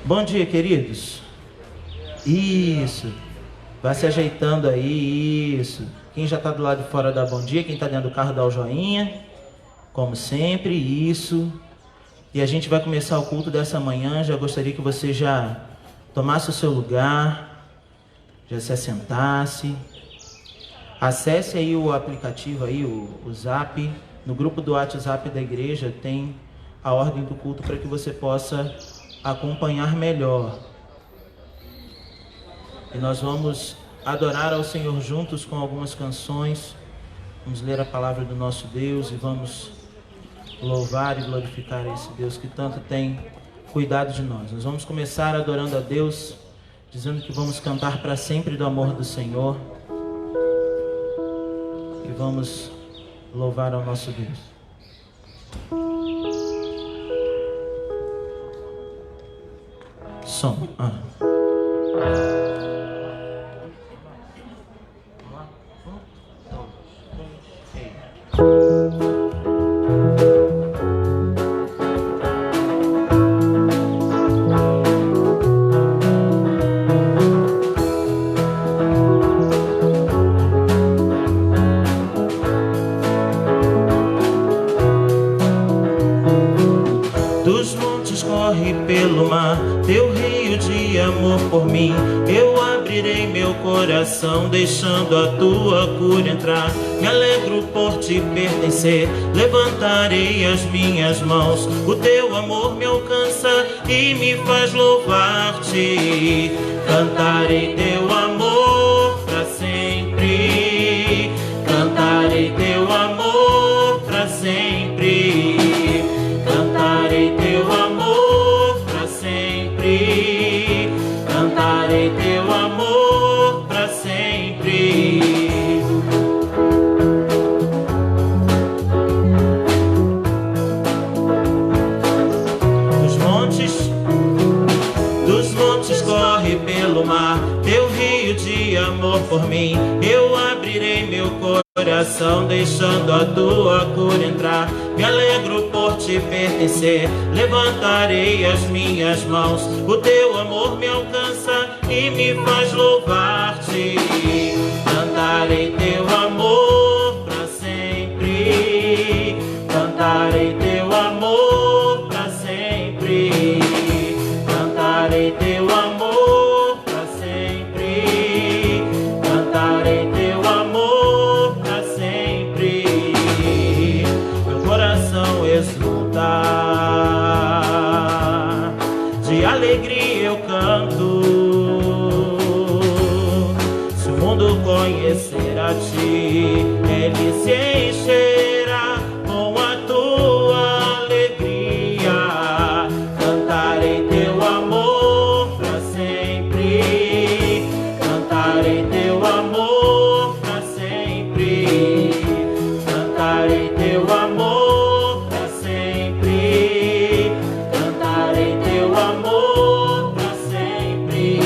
Bom dia, queridos. Isso. Vai se ajeitando aí, isso. Quem já está do lado de fora dá bom dia, quem está dentro do carro dá o joinha. Como sempre, isso. E a gente vai começar o culto dessa manhã. Já gostaria que você já tomasse o seu lugar, já se assentasse. Acesse aí o aplicativo aí, o Zap. No grupo do WhatsApp da igreja tem a ordem do culto para que você possa acompanhar melhor. E nós vamos adorar ao Senhor juntos com algumas canções. Vamos ler a palavra do nosso Deus e vamos louvar e glorificar esse Deus que tanto tem cuidado de nós. Nós vamos começar adorando a Deus, dizendo que vamos cantar para sempre do amor do Senhor. E vamos louvar ao nosso Deus. Som. Dos montes corre pelo mar teu rio de amor por mim. Eu abrirei meu coração, deixando a tua cura entrar. Me alegro por te pertencer, levantarei as minhas mãos. O teu amor me alcança e me faz louvar-te. Cantarei teu amor para sempre. Cantarei teu amor para sempre. Cantarei teu amor para sempre. Cantarei teu amor para sempre. Dos montes corre pelo mar teu rio de amor por mim. Eu abrirei meu coração, deixando a tua cura entrar. Me alegro por te pertencer, levantarei as minhas mãos. O teu amor me alcança e me faz louvar-te. Cantarei teu amor para sempre. Cantarei teu amor para sempre. Cantarei teu amor para sempre. Cantarei teu amor para sempre. Meu coração exulta, de alegria eu canto. Se o conhecer a ti, ele se encherá com a tua alegria. Cantarei teu amor pra sempre, cantarei teu amor pra sempre, cantarei teu amor pra sempre, cantarei teu amor pra sempre.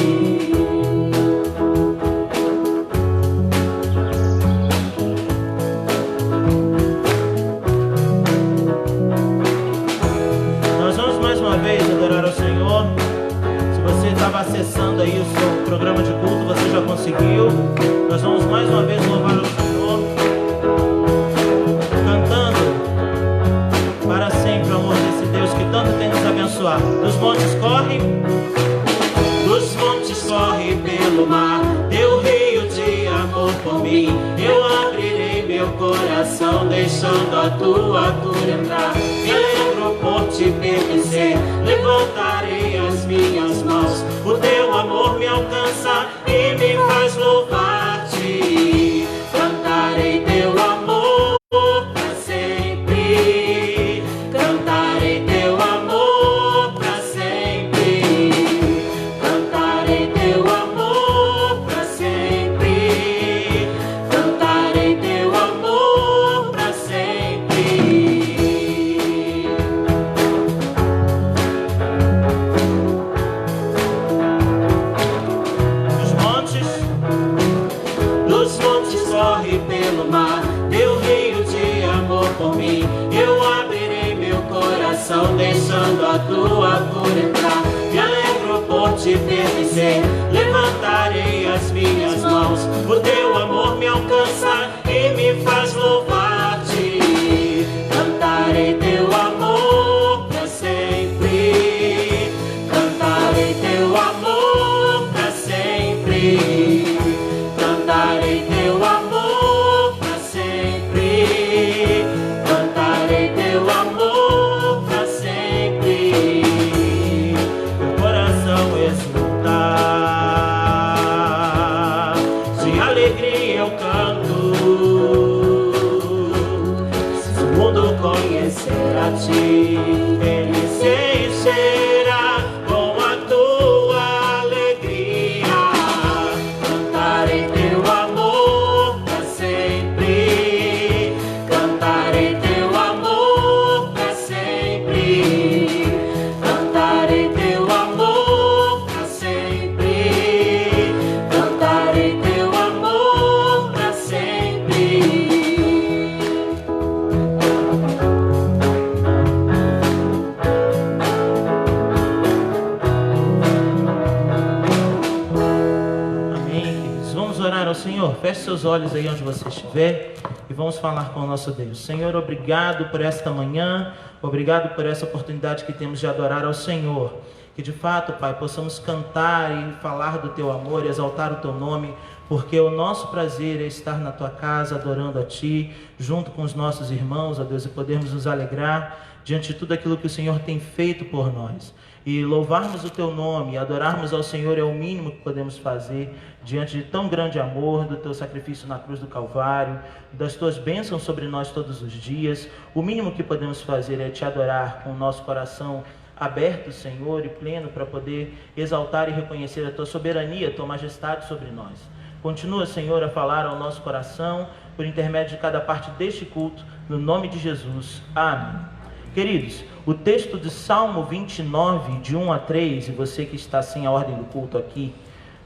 Nós vamos mais uma vez adorar ao Senhor. Se você estava acessando aí o seu programa de culto, você já conseguiu. Nós vamos mais uma vez louvar ao Senhor, cantando para sempre o amor desse Deus que tanto tem nos abençoado. Dos montes corre pelo mar, teu rio de amor por mim. Eu abrirei meu coração, deixando a tua cura entrar. Me alegro por te pertencer, levantarei as minhas mãos. O teu amor me alcança e me faz louvar-te. Cantarei teu amor pra sempre, cantarei teu amor pra sempre, cantarei teu amor pra sempre, cantarei teu amor pra sempre. Dos montes corre pelo mar, teu rio de amor por mim. Eu abrirei meu coração, deixando a tua cura entrar. Me alegro por te pertencer, levantarei as minhas mãos. O teu amor me alcança e me faz louvar-te. Cantarei teu amor pra sempre, cantarei teu amor pra sempre, cantarei teu amor pra sempre, cantarei teu amor pra sempre. Meu coração exultar, de alegria eu canto. Se o mundo conhecer a ti, ele se encherá com a tua alegria. Cantarei teu amor pra sempre, cantarei teu amor pra sempre, cantarei teu amor pra sempre, cantarei teu amor pra sempre. Amém, queridos. Vamos orar ao Senhor. Feche seus olhos aí onde você estiver e vamos falar com o nosso Deus. Senhor, obrigado por esta manhã, obrigado por essa oportunidade que temos de adorar ao Senhor. Que de fato, Pai, possamos cantar e falar do Teu amor, exaltar o Teu nome, porque o nosso prazer é estar na Tua casa adorando a Ti, junto com os nossos irmãos, ó Deus, e podermos nos alegrar diante de tudo aquilo que o Senhor tem feito por nós. E louvarmos o Teu nome, adorarmos ao Senhor é o mínimo que podemos fazer diante de tão grande amor, do Teu sacrifício na cruz do Calvário, das Tuas bênçãos sobre nós todos os dias. O mínimo que podemos fazer é Te adorar com o nosso coração aberto, Senhor, e pleno, para poder exaltar e reconhecer a Tua soberania, a Tua majestade sobre nós. Continua, Senhor, a falar ao nosso coração, por intermédio de cada parte deste culto, no nome de Jesus. Amém. Queridos, o texto de Salmo 29, de 1 a 3, e você que está sem a ordem do culto aqui,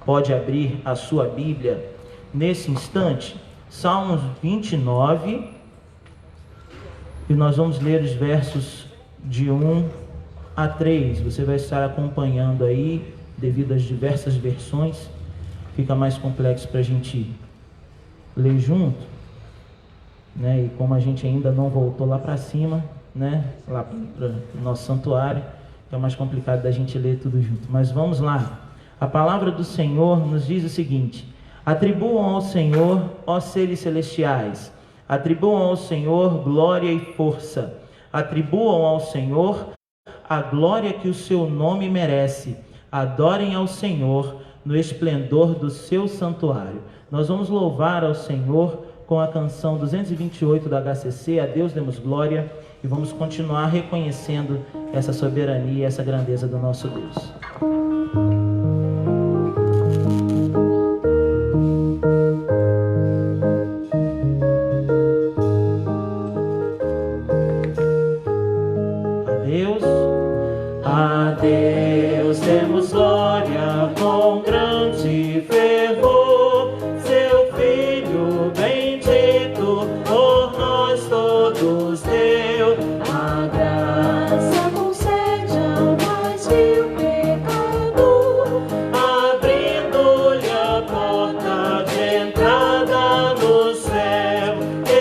pode abrir a sua Bíblia nesse instante. Salmos 29, e nós vamos ler os versos de 1 a 3. Você vai estar acompanhando aí, devido às diversas versões, fica mais complexo para a gente ler junto, né? E como a gente ainda não voltou lá para cima, né? Lá para o nosso santuário, é mais complicado da gente ler tudo junto. Mas vamos lá. A palavra do Senhor nos diz o seguinte: atribuam ao Senhor, ó seres celestiais, atribuam ao Senhor glória e força, atribuam ao Senhor a glória que o seu nome merece, adorem ao Senhor no esplendor do seu santuário. Nós vamos louvar ao Senhor com a canção 228 da HCC, A Deus Demos Glória, e vamos continuar reconhecendo essa soberania e essa grandeza do nosso Deus. A Deus demos glória com grande fervor, seu Filho bendito por nós todos deu. A graça concede ao mais vil pecador, abrindo-lhe a porta de entrada no céu.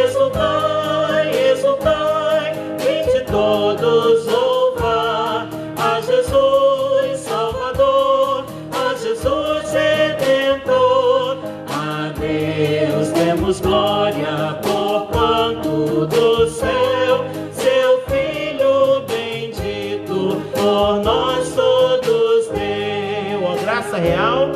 Exultai, exultai, vinde todos louvar a Jesus Salvador, a Jesus Redentor. A Deus demos glória por quanto do céu seu Filho bendito por nós todos deu. Ó graça real,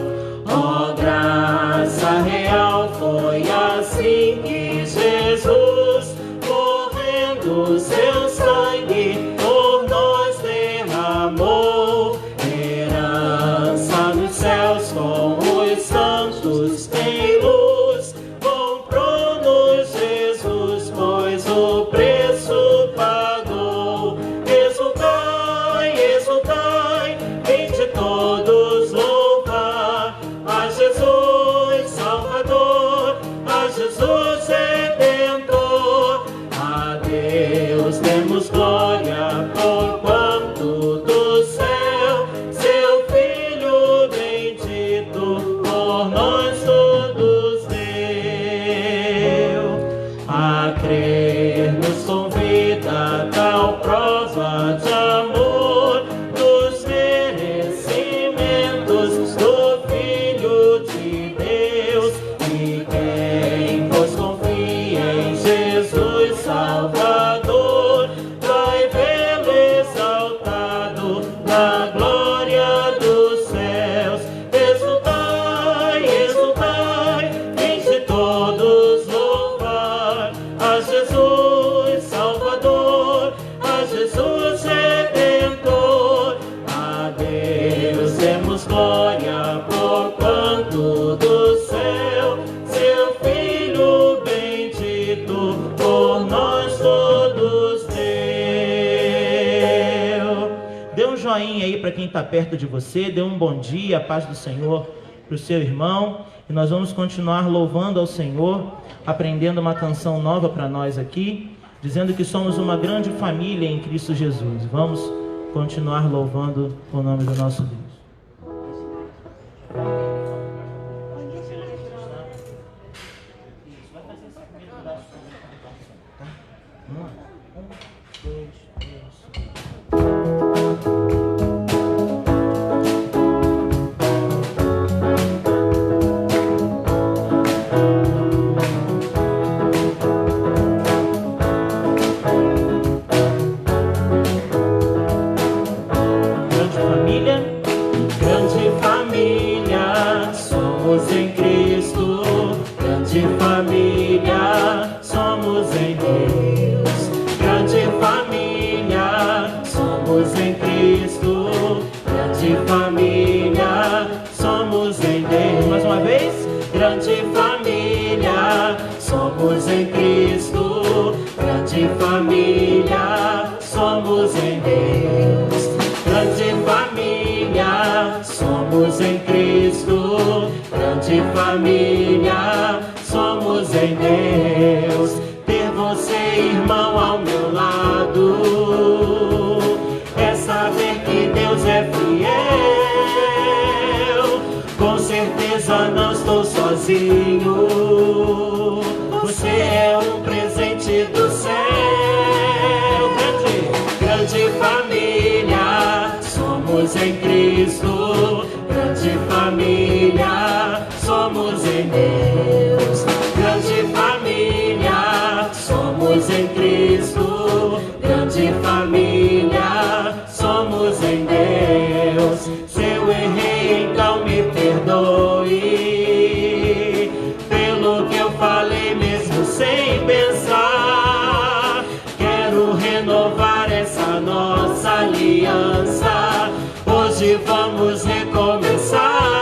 ó graça real, foi assim que Jesus, correndo seu sangue por nós derramou. Herança nos céus com os santos em luz, comprou-nos Jesus, pois o preço pagou. Exultai, exultai, vinde todos louvar a Jesus Salvador, a Jesus Redentor. A Deus demos glória por quanto do céu seu Filho bendito por nós todos deu. A crer nos convida tal prova de amor, dos merecimentos do Filho de Deus. E quem pois confia em Jesus Salvador, vai vê-lo exaltado na glória dos céus. Exultai, exultai, vinde todos louvar a Jesus Salvador, a Jesus Redentor. A Deus demos glória por quanto do céu seu Filho bendito por nós todos deu. Dê um joinha aí para quem está perto de você, dê um bom dia, a paz do Senhor para o seu irmão. E nós vamos continuar louvando ao Senhor, aprendendo uma canção nova para nós aqui, dizendo que somos uma grande família em Cristo Jesus. Vamos continuar louvando o nome do nosso Deus. Grande família, somos em Cristo. Grande família, somos em Deus. Grande família, somos em Cristo. Grande família, somos em Deus. Mais uma vez. Grande família, somos em Cristo. Grande família, somos em Deus. Grande família, somos em Cristo. Grande família, somos em Deus. Ter você, irmão, ao meu lado, é saber que Deus é fiel. Com certeza não estou sozinho. Você é um presente do céu. Grande família, somos em Cristo. Grande família, somos em Deus. Grande família, somos em Cristo. Grande família, somos em Deus. Se eu errei, então me perdoe. falei mesmo sem pensar. Quero renovar essa nossa aliança. Hoje vamos recomeçar.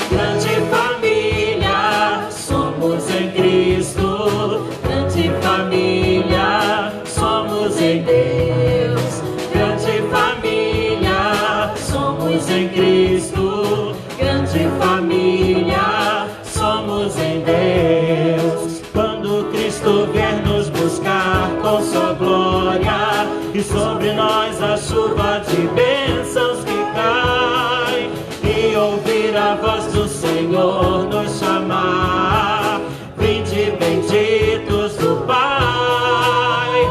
Grande família, somos em Cristo. Grande família, somos em Deus. Grande família, somos em Cristo. Grande família, somos em Deus. Quando Cristo vier nos buscar com sua glória, e sobre nós a chuva de bênçãos que cai, e ouvir a voz do Senhor nos chamar, vinde benditos do Pai.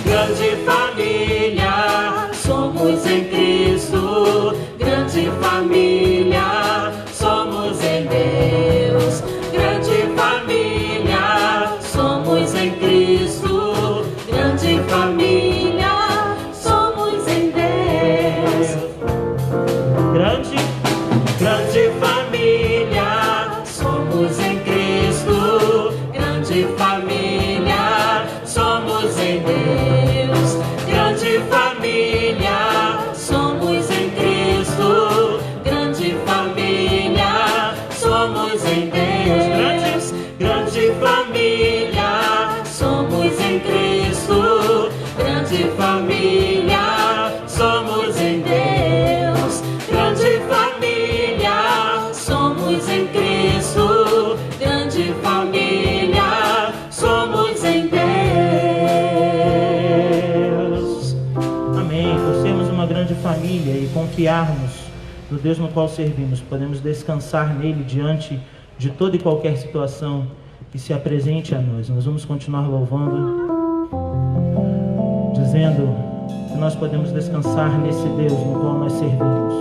Grande família, somos em Cristo. Grande família, somos em Deus. Grande família, somos em Cristo. Grande família, somos em Deus. Grande família, somos em Cristo. Grande família, somos em Deus. Grande família, somos em Cristo. Grande família, somos em Deus. Grande família, somos em Cristo. Grande família, somos em Deus. Grande família, somos em Cristo. Grande família, somos em Deus. Amém. Por sermos uma grande família e confiarmos no Deus no qual servimos, podemos descansar nele diante de toda e qualquer situação que se apresente a nós. Nós vamos continuar louvando, dizendo que nós podemos descansar nesse Deus no qual nós servimos.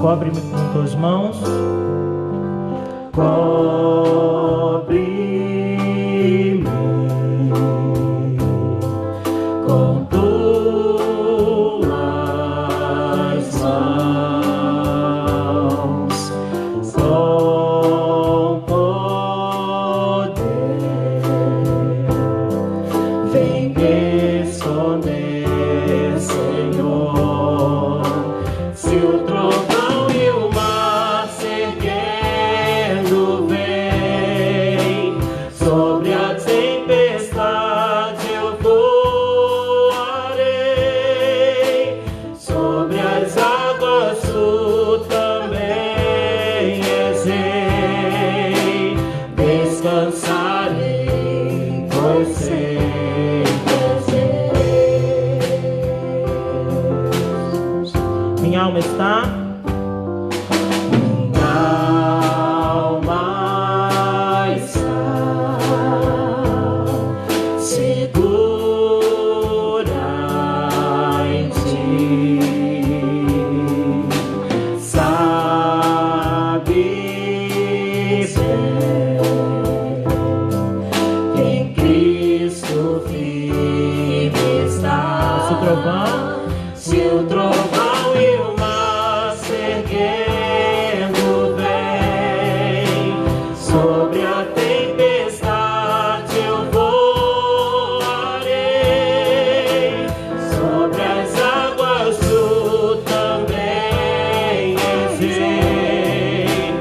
Cobre-me com tuas mãos. Cobre-me com tuas mãos, com poder. Vem me esconder, Senhor, se o trovão e o mar se erguendo vem, sobre a tempestade eu voarei, sobre as águas tu também és rei, descansarei, pois sei que és Deus. Minha alma está. Se o trovão e o mar se erguendo vem, sobre a tempestade eu voarei, sobre as águas tu também és rei,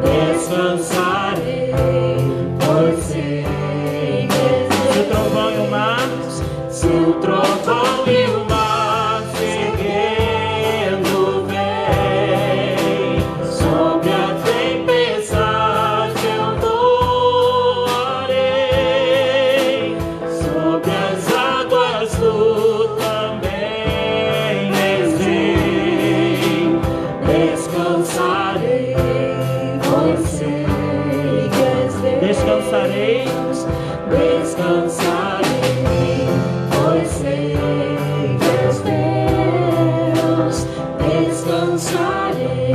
descansarei, pois sei que és Deus. Se o trovão e o mar, se o trovão e o mar se erguendo vem, sobre a tempestade eu voarei, sobre as águas tu também és rei, descansarei, pois sei que és Deus. Descansarei, descansarei, pois sei que és Deus. Descansarei,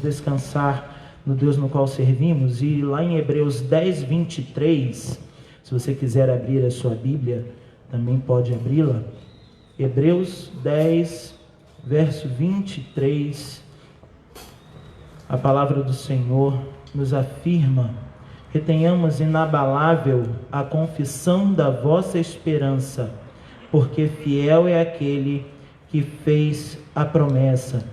descansar no Deus no qual servimos. E lá em Hebreus 10, 23, se você quiser abrir a sua Bíblia, também pode abri-la. Hebreus 10, verso 23, a palavra do Senhor nos afirma: retenhamos inabalável a confissão da vossa esperança, porque fiel é aquele que fez a promessa.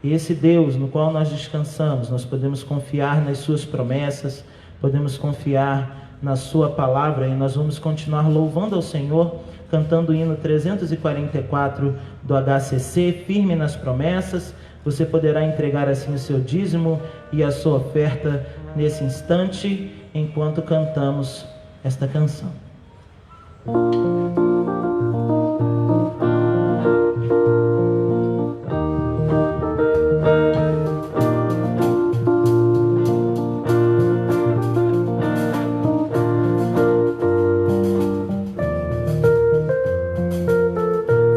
Esse Deus no qual nós descansamos, nós podemos confiar nas suas promessas, podemos confiar na sua palavra, e nós vamos continuar louvando ao Senhor, cantando o hino 344 do HCC, firme nas promessas. Você poderá entregar assim o seu dízimo e a sua oferta nesse instante, enquanto cantamos esta canção.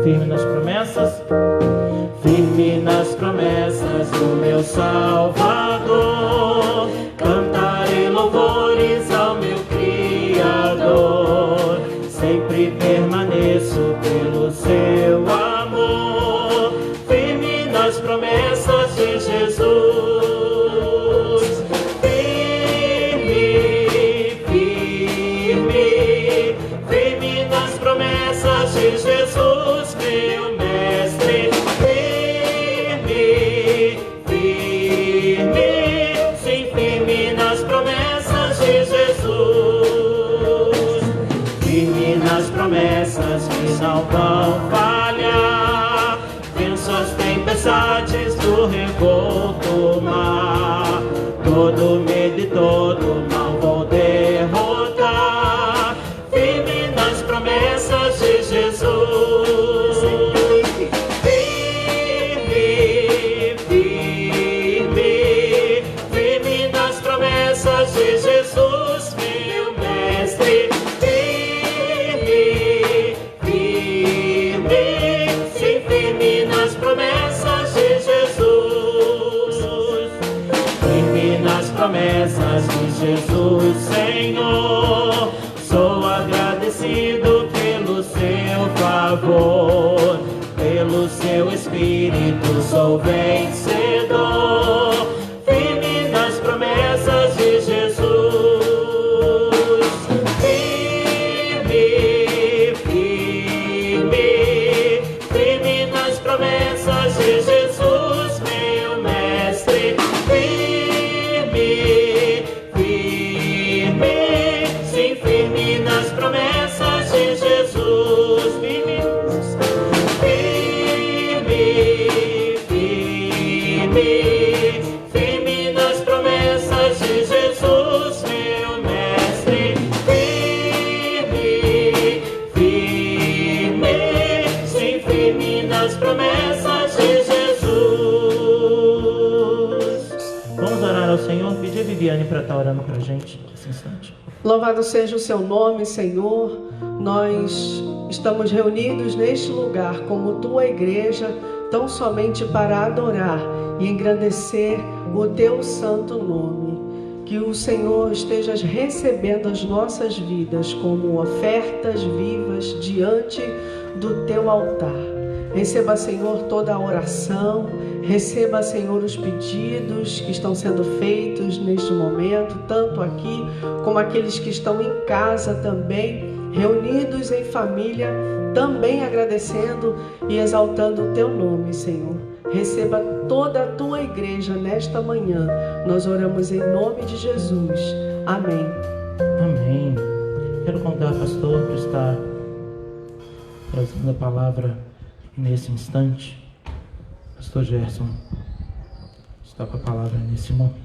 Firme nas promessas, firme nas promessas do meu Salvador, cantarei louvores ao meu Criador, sempre permaneço pelo seu amor, firme nas promessas de Jesus, firme, firme, firme nas promessas de Jesus. Meu mestre, firme, firme, sim, firme nas promessas de Jesus, firme nas promessas que não vão falhar, venço as tempestades do revolto mar, todo medo e todo mal vou derrotar, firme nas promessas de Jesus. De Jesus, meu mestre, firme, firme, sim, firme nas promessas de Jesus, firme nas promessas de Jesus, Senhor, sou agradecido pelo seu favor, pelo seu Espírito sou vencedor, firme nas promessas de Jesus, firme, firme, firme nas promessas de Jesus, meu mestre, firme, firme, sim, firme nas promessas de Jesus, firme, firme, firme nas promessas de Jesus, meu mestre, firme, firme, sim, firme nas promessas de Jesus. Vamos orar ao Senhor, pedir a Viviane para estar orando para a gente nesse instante. Louvado seja o seu nome, Senhor. Nós estamos reunidos neste lugar como tua igreja, tão somente para adorar e engrandecer o teu santo nome. Que o Senhor esteja recebendo as nossas vidas como ofertas vivas diante do teu altar. Receba, Senhor, toda a oração, receba, Senhor, os pedidos que estão sendo feitos neste momento, tanto aqui como aqueles que estão em casa também, reunidos em família, também agradecendo e exaltando o teu nome, Senhor. Receba toda a tua igreja nesta manhã. Nós oramos em nome de Jesus. Amém. Amém. Quero convidar o pastor para estar trazendo a palavra nesse instante. Pastor Gerson está com a palavra nesse momento.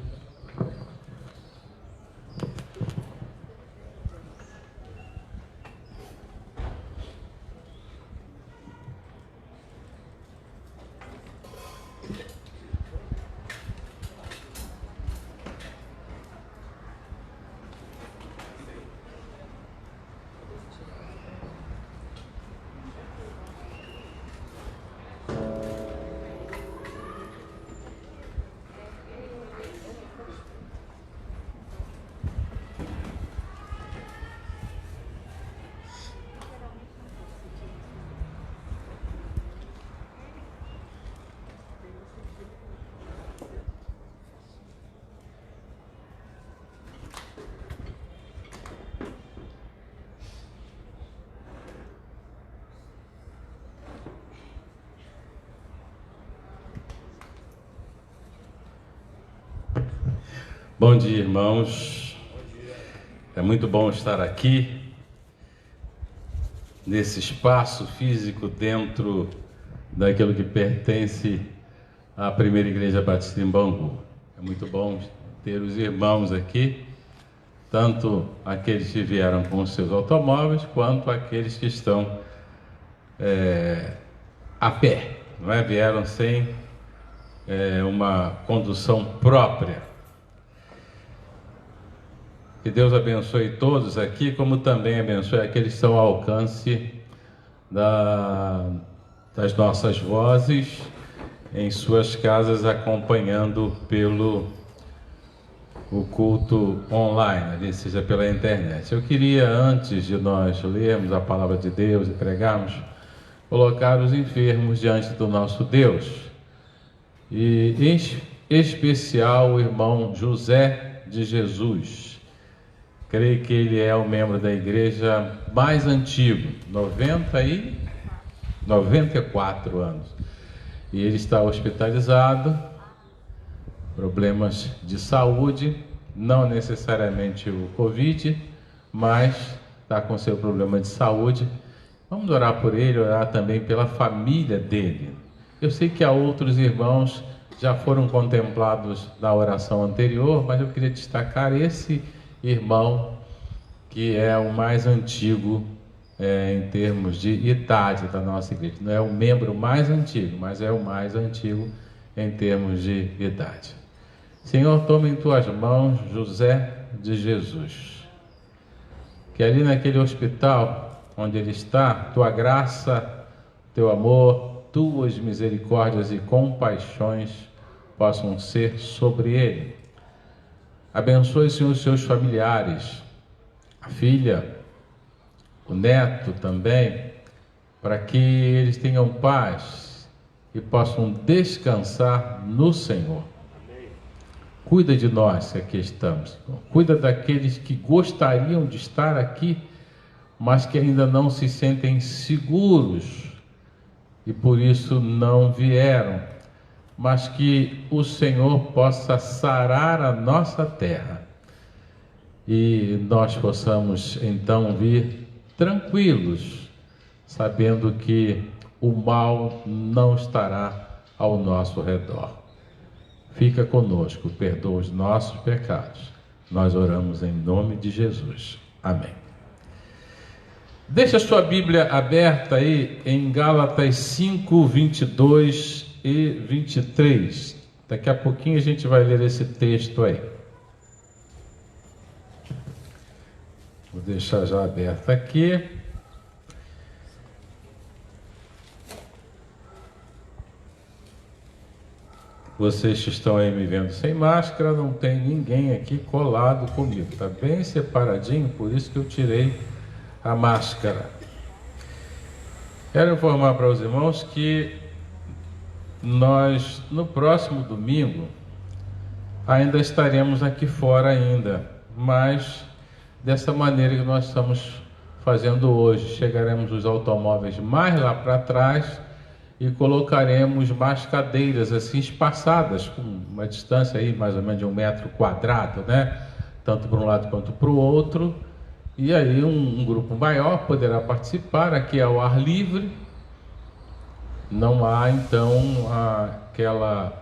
Bom dia, irmãos. É muito bom estar aqui, nesse espaço físico dentro daquilo que pertence à Primeira Igreja Batista em Bangu. É muito bom ter os irmãos aqui, tanto aqueles que vieram com os seus automóveis, quanto aqueles que estão a pé, não é? Vieram sem uma condução própria. Que Deus abençoe todos aqui, como também abençoe aqueles que estão ao alcance das nossas vozes em suas casas, acompanhando o culto online, ali seja pela internet. Eu queria, antes de nós lermos a palavra de Deus e pregarmos, colocar os enfermos diante do nosso Deus. E em especial o irmão José de Jesus. Creio que ele é o membro da igreja mais antigo, 94 anos. E ele está hospitalizado, problemas de saúde, não necessariamente o Covid, mas está com seu problema de saúde. Vamos orar por ele, orar também pela família dele. Eu sei que há outros irmãos já foram contemplados na oração anterior, mas eu queria destacar esse irmão que é o mais antigo em termos de idade da nossa igreja. Não é o membro mais antigo, mas é o mais antigo em termos de idade. Senhor, toma em tuas mãos José de Jesus, que ali naquele hospital onde ele está, tua graça, teu amor, tuas misericórdias e compaixões possam ser sobre ele. Abençoe, Senhor, os seus familiares, a filha, o neto também, para que eles tenham paz e possam descansar no Senhor. Cuida de nós que aqui estamos, Senhor. Cuida daqueles que gostariam de estar aqui, mas que ainda não se sentem seguros e por isso não vieram. Mas que o Senhor possa sarar a nossa terra e nós possamos então vir tranquilos, sabendo que o mal não estará ao nosso redor. Fica conosco, perdoa os nossos pecados. Nós oramos em nome de Jesus. Amém. Deixa a sua Bíblia aberta aí em Gálatas 5, 22 e 23. Daqui a pouquinho a gente vai ler esse texto aí. Vou deixar já aberto aqui. Vocês que estão aí me vendo sem máscara, não tem ninguém aqui colado comigo. Está bem separadinho, por isso que eu tirei a máscara. Quero informar para os irmãos que nós, no próximo domingo, ainda estaremos aqui fora ainda, mas dessa maneira que nós estamos fazendo hoje. Chegaremos os automóveis mais lá para trás e colocaremos mais cadeiras assim espaçadas, com uma distância aí mais ou menos de 1 metro quadrado, né? Tanto para um lado quanto para o outro. E aí um grupo maior poderá participar aqui ao ar livre. Não há então aquela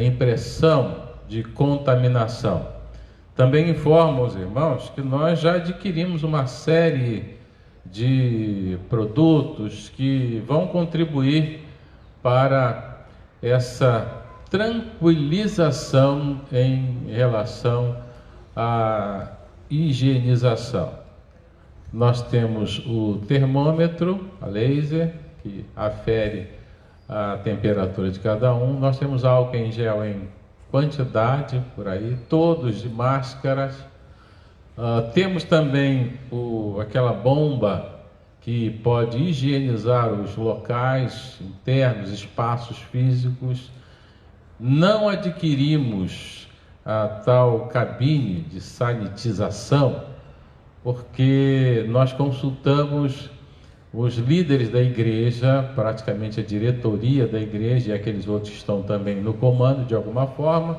impressão de contaminação. Também informo aos irmãos que nós já adquirimos uma série de produtos que vão contribuir para essa tranquilização em relação à higienização. Nós temos o termômetro, a laser, que afere a temperatura de cada um. Nós temos álcool em gel em quantidade por aí, todos de máscaras. Temos também aquela bomba que pode higienizar os locais internos, espaços físicos. Não adquirimos a tal cabine de sanitização, porque nós consultamos os líderes da igreja, praticamente a diretoria da igreja e aqueles outros que estão também no comando de alguma forma,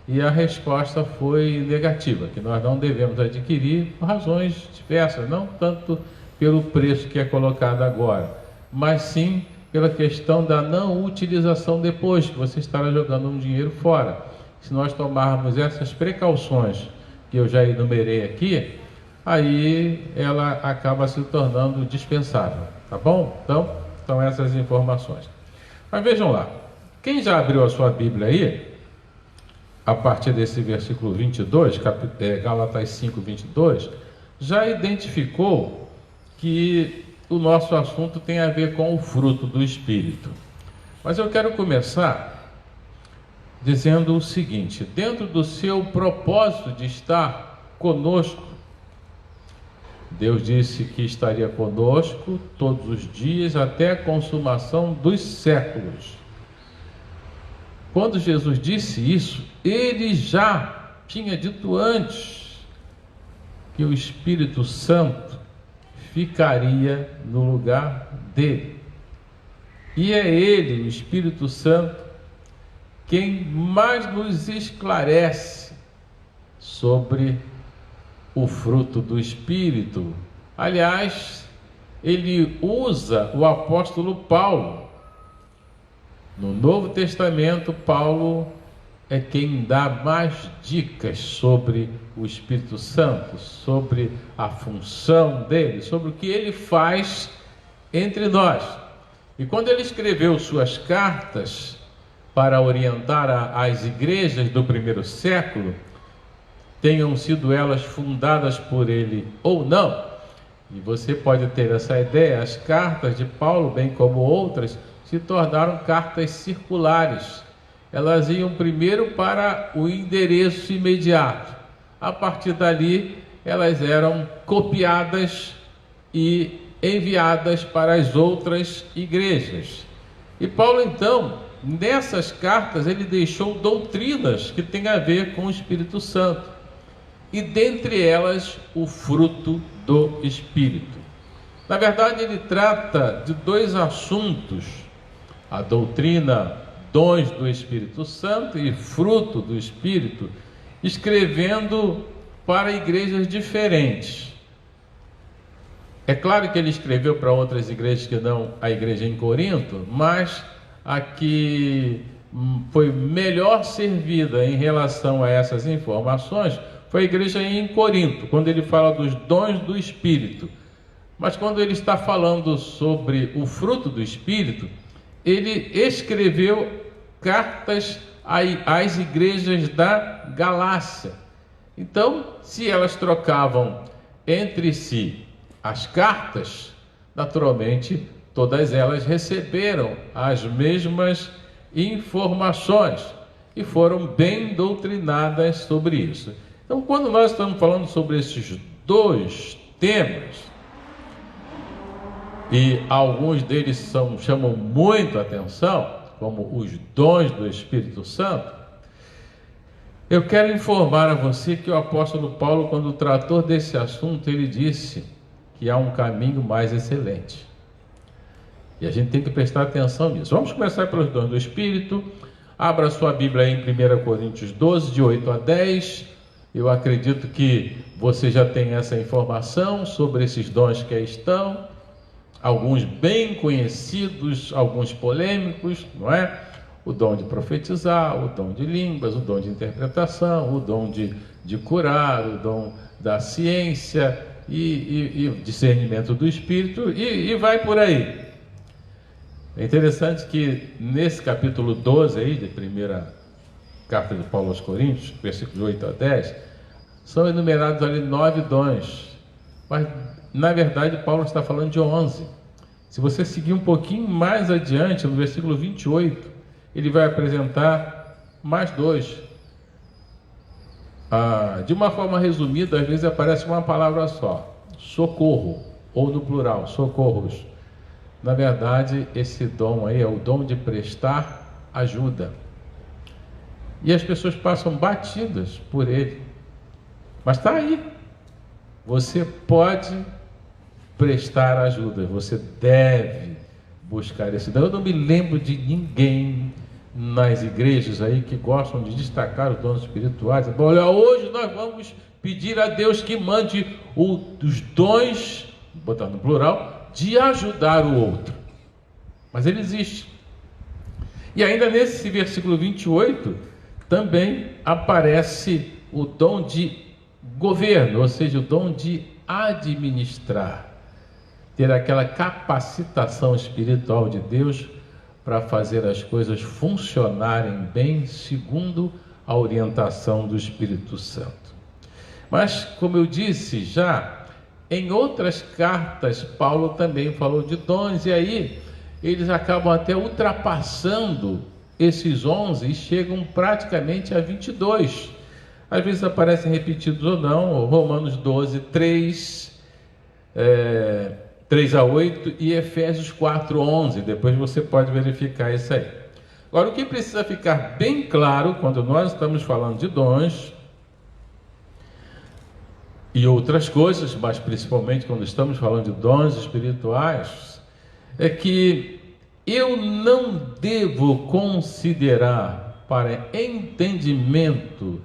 e a resposta foi negativa, que nós não devemos adquirir por razões diversas, não tanto pelo preço que é colocado agora, mas sim pela questão da não utilização depois, que você estará jogando um dinheiro fora. Se nós tomarmos essas precauções que eu já enumerei aqui, aí ela acaba se tornando dispensável, tá bom? Então, são essas informações. Mas vejam lá, quem já abriu a sua Bíblia aí, a partir desse versículo 22, Gálatas 5, 22, já identificou que o nosso assunto tem a ver com o fruto do Espírito. Mas eu quero começar dizendo o seguinte: dentro do seu propósito de estar conosco, Deus disse que estaria conosco todos os dias até a consumação dos séculos. Quando Jesus disse isso, ele já tinha dito antes que o Espírito Santo ficaria no lugar dele. E é ele, o Espírito Santo, quem mais nos esclarece sobre o fruto do Espírito. Aliás, ele usa o apóstolo Paulo. No Novo Testamento, Paulo é quem dá mais dicas sobre o Espírito Santo, sobre a função dele, sobre o que ele faz entre nós. E quando ele escreveu suas cartas para orientar as igrejas do primeiro século, tenham sido elas fundadas por ele ou não, e você pode ter essa ideia, as cartas de Paulo, bem como outras, se tornaram cartas circulares. Elas iam primeiro para o endereço imediato. A partir dali, elas eram copiadas e enviadas para as outras igrejas. E Paulo, então, nessas cartas, ele deixou doutrinas que têm a ver com o Espírito Santo. E dentre elas, o fruto do Espírito. Na verdade, ele trata de dois assuntos: a doutrina, dons do Espírito Santo e fruto do Espírito, escrevendo para igrejas diferentes. É claro que ele escreveu para outras igrejas que não a igreja em Corinto, mas a que foi melhor servida em relação a essas informações foi a igreja em Corinto, quando ele fala dos dons do Espírito. Mas quando ele está falando sobre o fruto do Espírito, ele escreveu cartas às igrejas da Galácia. Então, se elas trocavam entre si as cartas, naturalmente, todas elas receberam as mesmas informações e foram bem doutrinadas sobre isso. Então, quando nós estamos falando sobre esses dois temas, e alguns deles chamam muito a atenção, como os dons do Espírito Santo, eu quero informar a você que o apóstolo Paulo, quando tratou desse assunto, ele disse que há um caminho mais excelente. E a gente tem que prestar atenção nisso. Vamos começar pelos dons do Espírito. Abra sua Bíblia aí em 1 Coríntios 12, de 8 a 10. Eu acredito que você já tem essa informação sobre esses dons que aí estão. Alguns bem conhecidos, alguns polêmicos, não é? O dom de profetizar, o dom de línguas, o dom de interpretação, o dom de curar, o dom da ciência e discernimento do Espírito, e vai por aí. É interessante que nesse capítulo 12 aí, de primeira carta de Paulo aos Coríntios, versículos 8 a 10, são enumerados ali 9 dons, mas na verdade Paulo está falando de 11. Se você seguir um pouquinho mais adiante, no versículo 28, ele vai apresentar mais 2. De uma forma resumida, às vezes aparece uma palavra só: socorro, ou no plural, socorros. Na verdade, esse dom aí é o dom de prestar ajuda. E as pessoas passam batidas por ele. Mas está aí. Você pode prestar ajuda, você deve buscar esse dom. Eu não me lembro de ninguém nas igrejas aí que gostam de destacar os dons espirituais. Olha, hoje nós vamos pedir a Deus que mande os dons, botando no plural, de ajudar o outro. Mas ele existe. E ainda nesse versículo 28, também aparece o dom de governo, ou seja, o dom de administrar. Ter aquela capacitação espiritual de Deus para fazer as coisas funcionarem bem segundo a orientação do Espírito Santo. Mas, como eu disse já, em outras cartas, Paulo também falou de dons, e aí eles acabam até ultrapassando esses 11 e chegam praticamente a 22. Às vezes aparecem repetidos ou não, Romanos 12, 3 a 8 e Efésios 4, 11. Depois você pode verificar isso aí. Agora, o que precisa ficar bem claro quando nós estamos falando de dons e outras coisas, mas principalmente quando estamos falando de dons espirituais, é que eu não devo considerar para entendimento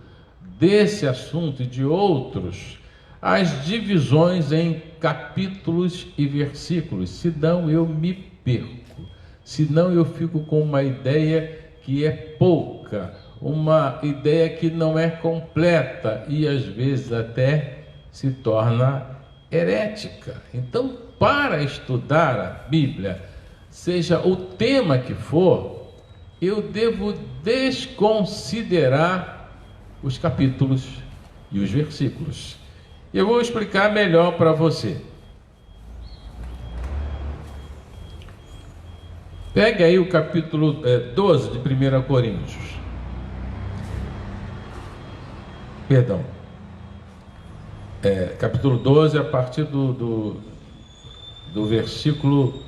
desse assunto e de outros as divisões em capítulos e versículos, senão eu me perco, senão eu fico com uma ideia que é pouca, uma ideia que não é completa e às vezes até se torna herética. Então, para estudar a Bíblia, seja o tema que for, eu devo desconsiderar os capítulos e os versículos. Eu vou explicar melhor para você. Pegue aí o capítulo 12 de 1 Coríntios. Perdão. Capítulo 12, a partir do versículo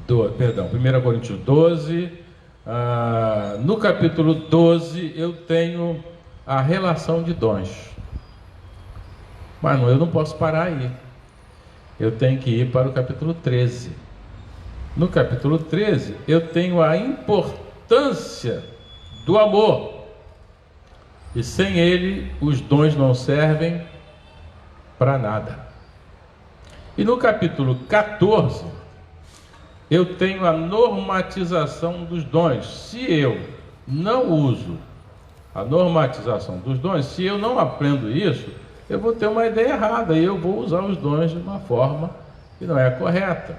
1 Coríntios 12. No capítulo 12 eu tenho a relação de dons. Mas eu não posso parar aí. Eu tenho que ir para o capítulo 13. No capítulo 13, eu tenho a importância do amor. E sem ele, os dons não servem para nada. E no capítulo 14, eu tenho a normatização dos dons. Se eu não uso a normatização dos dons, se eu não aprendo isso, eu vou ter uma ideia errada e eu vou usar os dons de uma forma que não é correta.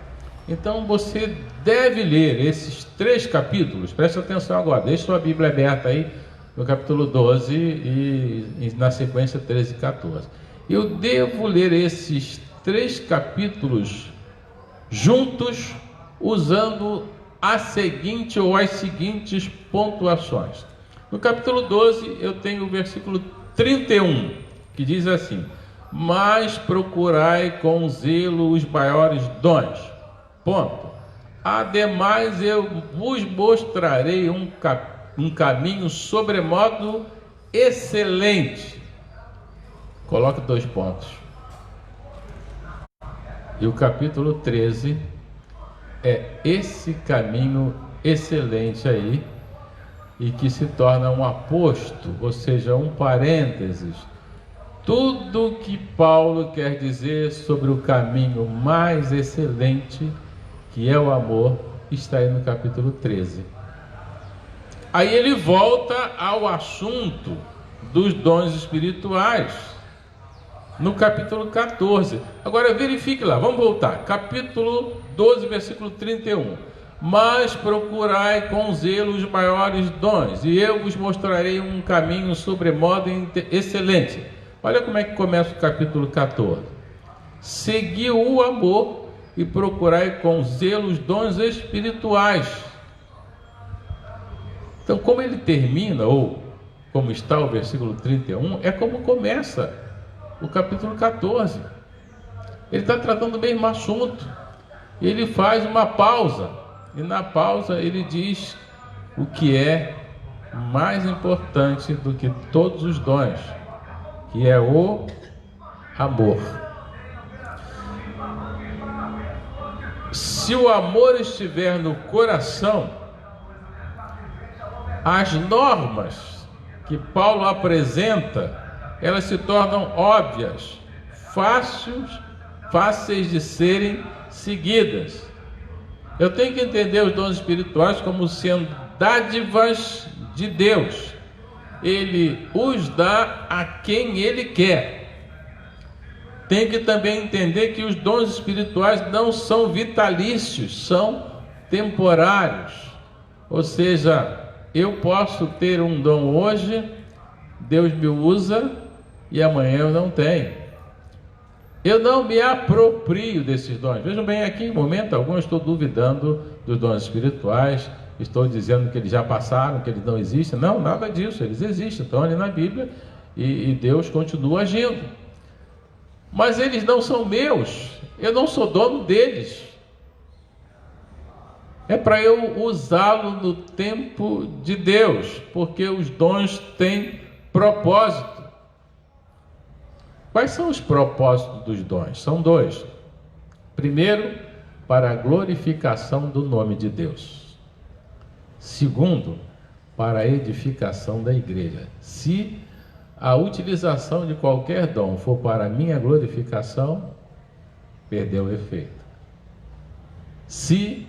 Então você deve ler esses 3 capítulos, preste atenção agora, deixe sua Bíblia aberta aí no capítulo 12 e na sequência 13 e 14. Eu devo ler esses 3 capítulos juntos, usando a seguinte ou as seguintes pontuações. No capítulo 12 eu tenho o versículo 31, que diz assim: mas procurai com zelo os maiores dons. Ponto. Ademais, eu vos mostrarei um caminho sobremodo excelente. Coloque 2 pontos. E o capítulo 13 é esse caminho excelente aí, e que se torna um aposto, ou seja, um parênteses. Tudo que Paulo quer dizer sobre o caminho mais excelente, que é o amor, está aí no capítulo 13. Aí ele volta ao assunto dos dons espirituais, no capítulo 14. Agora verifique lá, vamos voltar. Capítulo 12, versículo 31. Mas procurai com zelo os maiores dons, e eu vos mostrarei um caminho sobremodo excelente. Olha como é que começa o capítulo 14. Segui o amor e procurai com zelo os dons espirituais. Então, como ele termina, ou como está o versículo 31, é como começa o capítulo 14. Ele está tratando do mesmo assunto. Ele faz uma pausa, e na pausa ele diz o que é mais importante do que todos os dons, que é o amor. Se o amor estiver no coração, as normas que Paulo apresenta, elas se tornam óbvias, fáceis de serem seguidas. Eu tenho que entender os dons espirituais como sendo dádivas de Deus. Ele os dá a quem Ele quer. Tem que também entender que os dons espirituais não são vitalícios, são temporários. Ou seja, eu posso ter um dom hoje, Deus me usa e amanhã eu não tenho. Eu não me aproprio desses dons. Vejam bem, aqui em momento algum eu estou duvidando dos dons espirituais, estou dizendo que eles já passaram, que eles não existem. Não, nada disso, eles existem, estão ali na Bíblia e Deus continua agindo. Mas eles não são meus, eu não sou dono deles. É para eu usá-lo no tempo de Deus, porque os dons têm propósito. Quais são os propósitos dos dons? São dois. Primeiro, para a glorificação do nome de Deus. Segundo, para a edificação da igreja. Se a utilização de qualquer dom for para a minha glorificação, perdeu o efeito. Se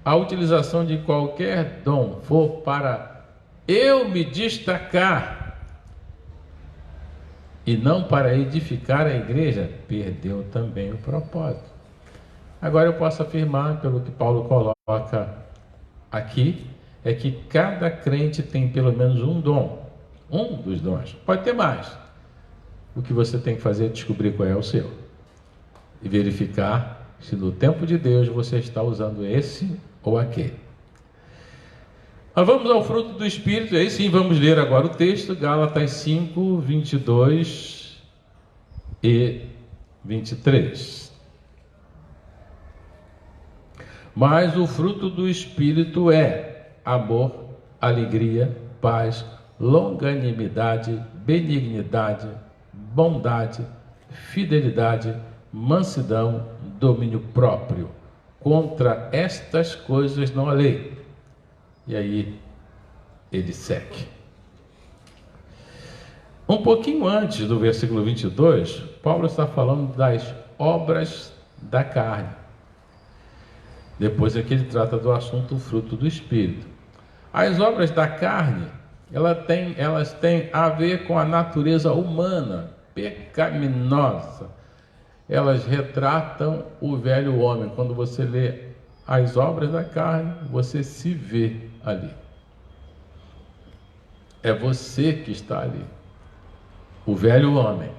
a utilização de qualquer dom for para eu me destacar e não para edificar a igreja, perdeu também o propósito. Agora eu posso afirmar, pelo que Paulo coloca aqui, é que cada crente tem pelo menos um dom. Um dos dons, pode ter mais. O que você tem que fazer é descobrir qual é o seu e verificar se no tempo de Deus você está usando esse ou aquele. Mas vamos ao fruto do Espírito. Aí sim, vamos ler agora o texto, Gálatas 5, 22 e 23. Mas o fruto do Espírito é amor, alegria, paz, longanimidade, benignidade, bondade, fidelidade, mansidão, domínio próprio. Contra estas coisas não há lei. E aí ele segue. Um pouquinho antes do versículo 22, Paulo está falando das obras da carne. Depois é que ele trata do assunto fruto do Espírito. As obras da carne, elas têm a ver com a natureza humana, pecaminosa. Elas retratam o velho homem. Quando você lê as obras da carne, você se vê ali. É você que está ali, o velho homem.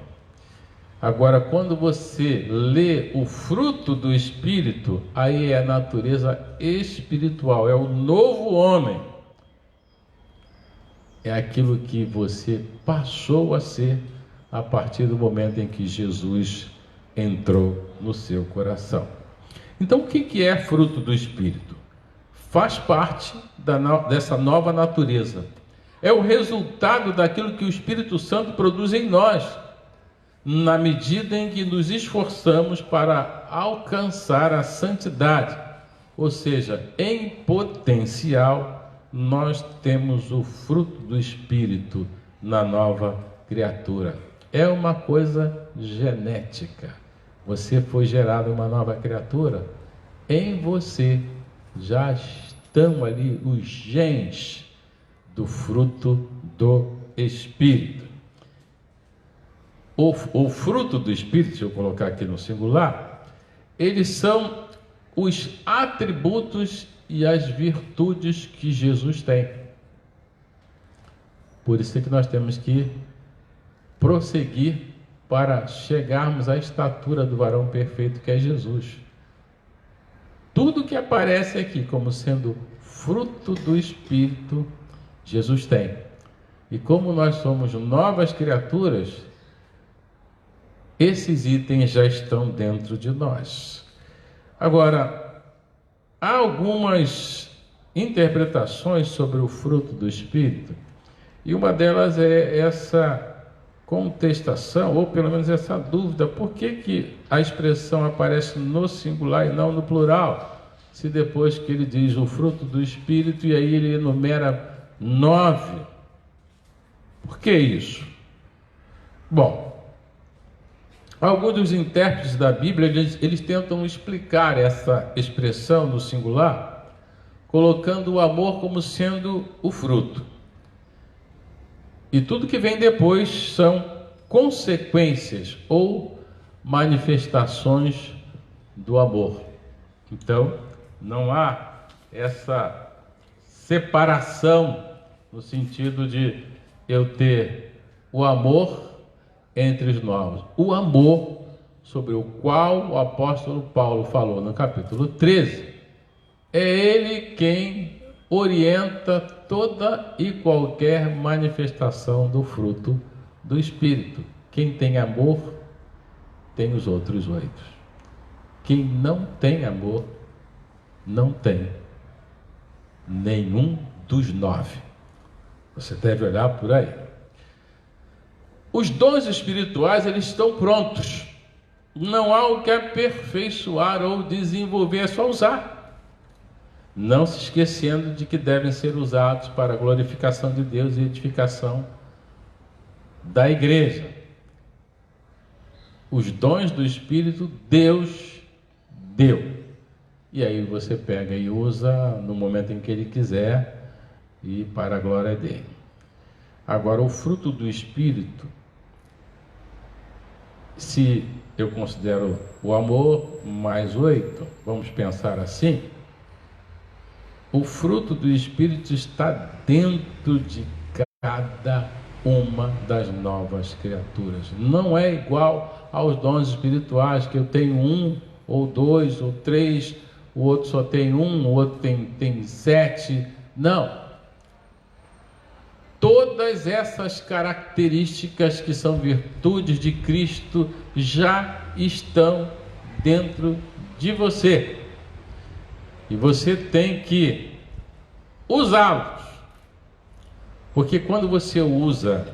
Agora, quando você lê o fruto do Espírito, aí é a natureza espiritual, é o novo homem. É aquilo que você passou a ser a partir do momento em que Jesus entrou no seu coração. Então, o que é fruto do Espírito? Faz parte dessa nova natureza. É o resultado daquilo que o Espírito Santo produz em nós, na medida em que nos esforçamos para alcançar a santidade. Ou seja, em potencial, nós temos o fruto do Espírito na nova criatura. É uma coisa genética. Você foi gerado uma nova criatura. Em você já estão ali os genes do fruto do Espírito. O fruto do Espírito, se eu colocar aqui no singular, eles são os atributos e as virtudes que Jesus tem. Por isso é que nós temos que prosseguir para chegarmos à estatura do varão perfeito que é Jesus. Tudo que aparece aqui como sendo fruto do Espírito, Jesus tem. E como nós somos novas criaturas, esses itens já estão dentro de nós. Agora, há algumas interpretações sobre o fruto do Espírito, e uma delas é essa contestação, ou pelo menos essa dúvida: por que a expressão aparece no singular e não no plural? Se depois que ele diz o fruto do Espírito, e aí ele enumera 9. Por que isso? Bom, alguns dos intérpretes da Bíblia, eles tentam explicar essa expressão no singular, colocando o amor como sendo o fruto. E tudo que vem depois são consequências ou manifestações do amor. Então, não há essa separação no sentido de eu ter o amor entre os novos. O amor sobre o qual o apóstolo Paulo falou no capítulo 13, é ele quem orienta toda e qualquer manifestação do fruto do Espírito. Quem tem amor, tem os outros 8. Quem não tem amor, não tem nenhum dos 9. Você deve olhar por aí. Os dons espirituais, eles estão prontos. Não há o que aperfeiçoar ou desenvolver, é só usar. Não se esquecendo de que devem ser usados para a glorificação de Deus e edificação da igreja. Os dons do Espírito, Deus deu. E aí você pega e usa no momento em que Ele quiser e para a glória dele. Agora, o fruto do Espírito, se eu considero o amor mais 8, vamos pensar assim, o fruto do Espírito está dentro de cada uma das novas criaturas. Não é igual aos dons espirituais, que eu tenho 1, ou 2, ou 3, o outro só tem 1, o outro tem 7. Não. Todas essas características que são virtudes de Cristo já estão dentro de você. E você tem que usá-los. Porque quando você usa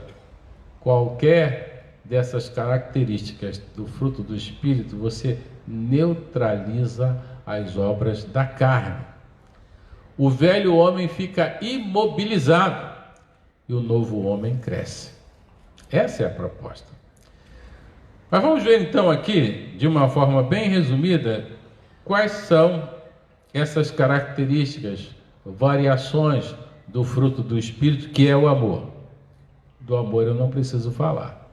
qualquer dessas características do fruto do Espírito, você neutraliza as obras da carne. O velho homem fica imobilizado e o novo homem cresce. Essa é a proposta. Mas vamos ver então aqui, de uma forma bem resumida, quais são essas características, variações do fruto do Espírito, que é o amor. Do amor eu não preciso falar.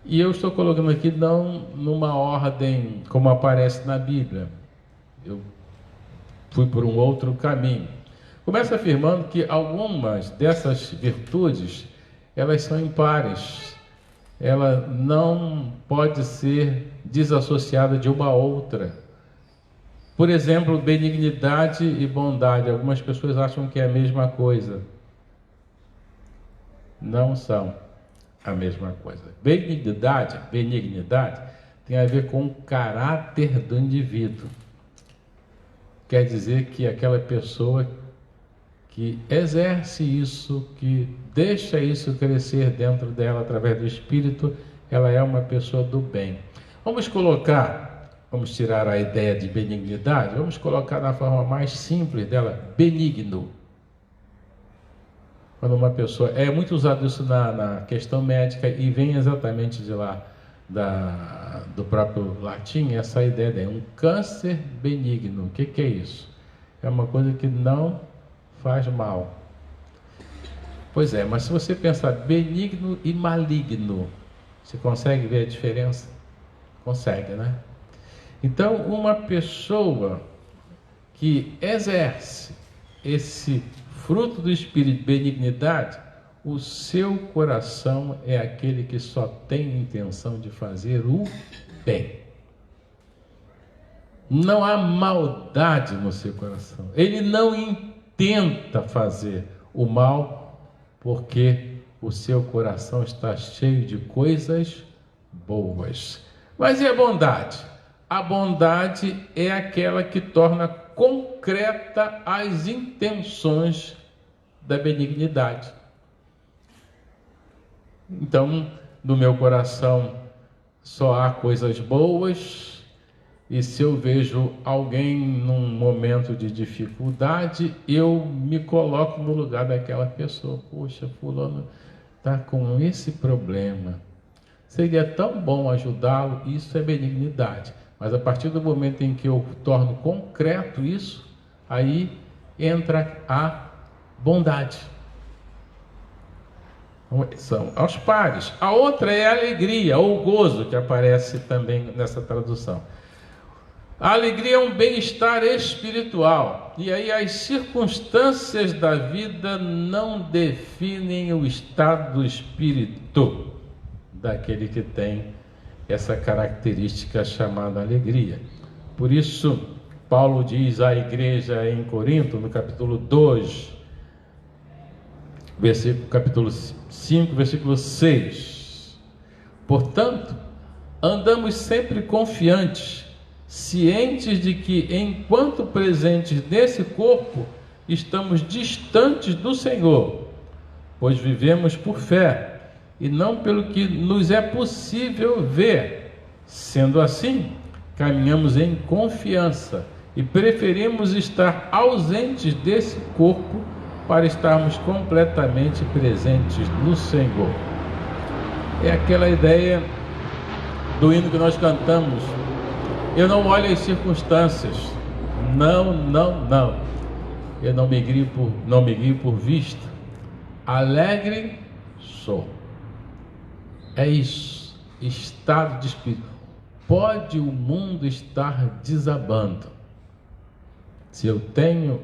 E eu estou colocando aqui não numa ordem como aparece na Bíblia. Eu fui por um outro caminho. Começa afirmando que algumas dessas virtudes, elas são impares. Ela não pode ser desassociada de uma outra. Por exemplo, benignidade e bondade. Algumas pessoas acham que é a mesma coisa. Não são a mesma coisa. Benignidade tem a ver com o caráter do indivíduo. Quer dizer que aquela pessoa que exerce isso, que deixa isso crescer dentro dela através do Espírito, ela é uma pessoa do bem. Vamos tirar a ideia de benignidade, vamos colocar na forma mais simples dela, benigno. Quando uma pessoa, é muito usado isso na questão médica e vem exatamente de lá, do próprio latim, essa ideia, um câncer benigno. O que é isso? É uma coisa que não faz mal. Pois é, mas se você pensar benigno e maligno, você consegue ver a diferença? Consegue, né? Então, uma pessoa que exerce esse fruto do Espírito, benignidade, o seu coração é aquele que só tem intenção de fazer o bem. Não há maldade no seu coração. Ele não intenta fazer o mal, porque o seu coração está cheio de coisas boas. Mas e a bondade? A bondade é aquela que torna concreta as intenções da benignidade. Então, no meu coração só há coisas boas, E se eu vejo alguém num momento de dificuldade, eu me coloco no lugar daquela pessoa. Poxa, fulano está com esse problema. Seria tão bom ajudá-lo, isso é benignidade. Mas a partir do momento em que eu torno concreto isso, aí entra a bondade. São aos pares. A outra é a alegria, ou gozo, que aparece também nessa tradução. A alegria é um bem-estar espiritual. E aí as circunstâncias da vida não definem o estado do espírito daquele que tem essa característica chamada alegria. Por isso, Paulo diz à igreja em Corinto, no capítulo 2, capítulo 5, versículo 6. Portanto, andamos sempre confiantes, cientes de que, enquanto presentes nesse corpo, estamos distantes do Senhor, pois vivemos por fé, e não pelo que nos é possível ver. Sendo assim, caminhamos em confiança e preferimos estar ausentes desse corpo para estarmos completamente presentes no Senhor. É aquela ideia do hino que nós cantamos: eu não olho as circunstâncias, não. Eu não me guio por vista, alegre sou. É isso, estado de espírito. Pode o mundo estar desabando, se eu tenho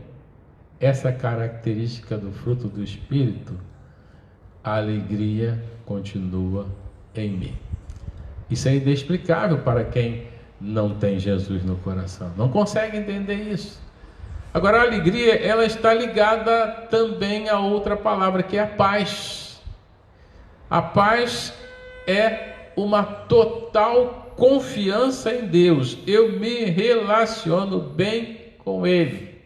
essa característica do fruto do Espírito, a alegria continua em mim. Isso é inexplicável para quem não tem Jesus no coração, não consegue entender isso. Agora, a alegria, ela está ligada também a outra palavra, que é a paz. A paz é uma total confiança em Deus. Eu me relaciono bem com Ele.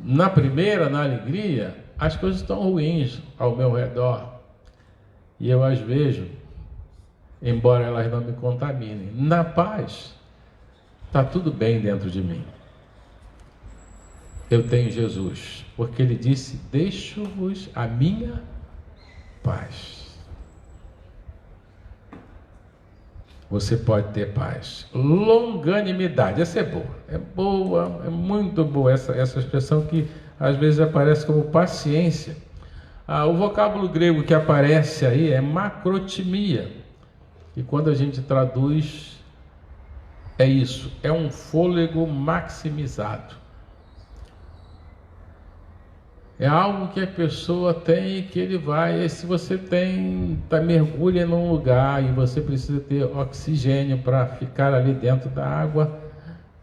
Na primeira, na alegria, as coisas estão ruins ao meu redor e eu as vejo, embora elas não me contaminem. Na paz, está tudo bem dentro de mim. Eu tenho Jesus, porque Ele disse: deixo-vos a minha paz. Você pode ter paz. Longanimidade, essa é boa, é muito boa essa expressão, que às vezes aparece como paciência. O vocábulo grego que aparece aí é macrotimia, e quando a gente traduz, é isso, é um fôlego maximizado. É algo que a pessoa tem e que ele vai. Se você mergulha num lugar e você precisa ter oxigênio para ficar ali dentro da água,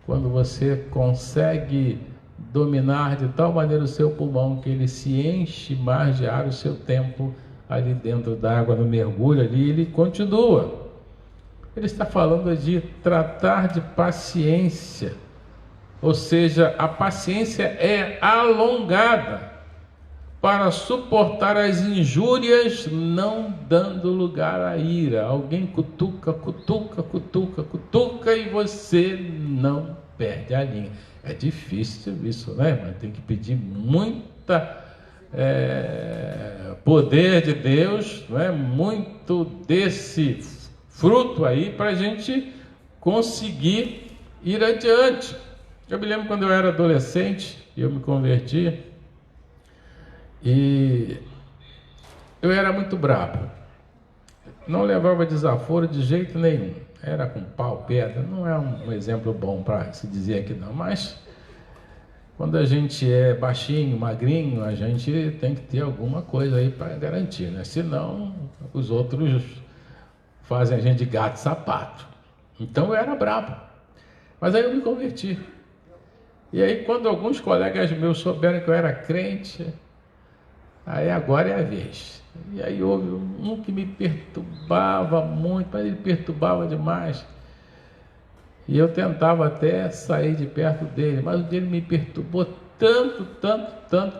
quando você consegue dominar de tal maneira o seu pulmão que ele se enche mais de ar, o seu tempo ali dentro da água, no mergulho ali, ele continua. Ele está falando de tratar de paciência, ou seja, a paciência é alongada para suportar as injúrias, não dando lugar à ira. Alguém cutuca e você não perde a linha. É difícil isso, né? Mas tem que pedir muita poder de Deus, não é? Muito desse fruto aí para a gente conseguir ir adiante. Eu me lembro quando eu era adolescente, eu me converti, e eu era muito bravo, não levava desaforo de jeito nenhum, era com pau, pedra. Não é um exemplo bom para se dizer aqui não, mas quando a gente é baixinho, magrinho, a gente tem que ter alguma coisa aí para garantir, né? Senão os outros fazem a gente de gato e sapato. Então eu era bravo, mas aí eu me converti. E aí, quando alguns colegas meus souberam que eu era crente, aí agora é a vez. E aí houve um que me perturbava muito, mas ele perturbava demais. E eu tentava até sair de perto dele, mas o dele me perturbou tanto,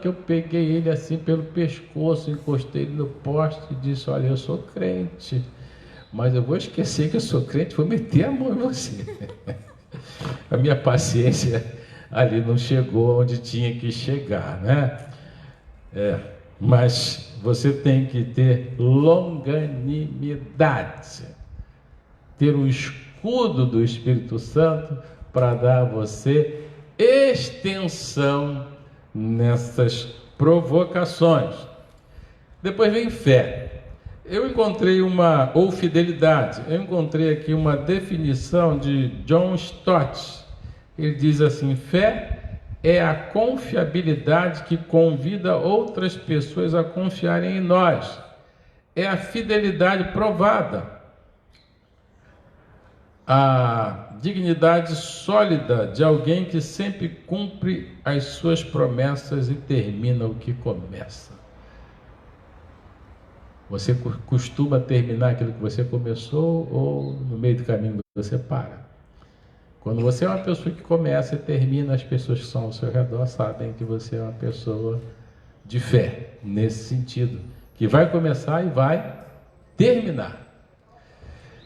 que eu peguei ele assim pelo pescoço, encostei ele no poste e disse: olha, eu sou crente, mas eu vou esquecer que eu sou crente, vou meter a mão em você. A minha paciência ali não chegou onde tinha que chegar, né? Mas você tem que ter longanimidade, ter o escudo do Espírito Santo para dar a você extensão nessas provocações. Depois vem fé. Eu encontrei ou fidelidade. Eu encontrei aqui uma definição de John Stott. Ele diz assim: fé é a confiabilidade que convida outras pessoas a confiarem em nós. É a fidelidade provada, a dignidade sólida de alguém que sempre cumpre as suas promessas e termina o que começa. Você costuma terminar aquilo que você começou ou no meio do caminho você para? Quando você é uma pessoa que começa e termina, as pessoas que são ao seu redor sabem que você é uma pessoa de fé, nesse sentido, que vai começar e vai terminar.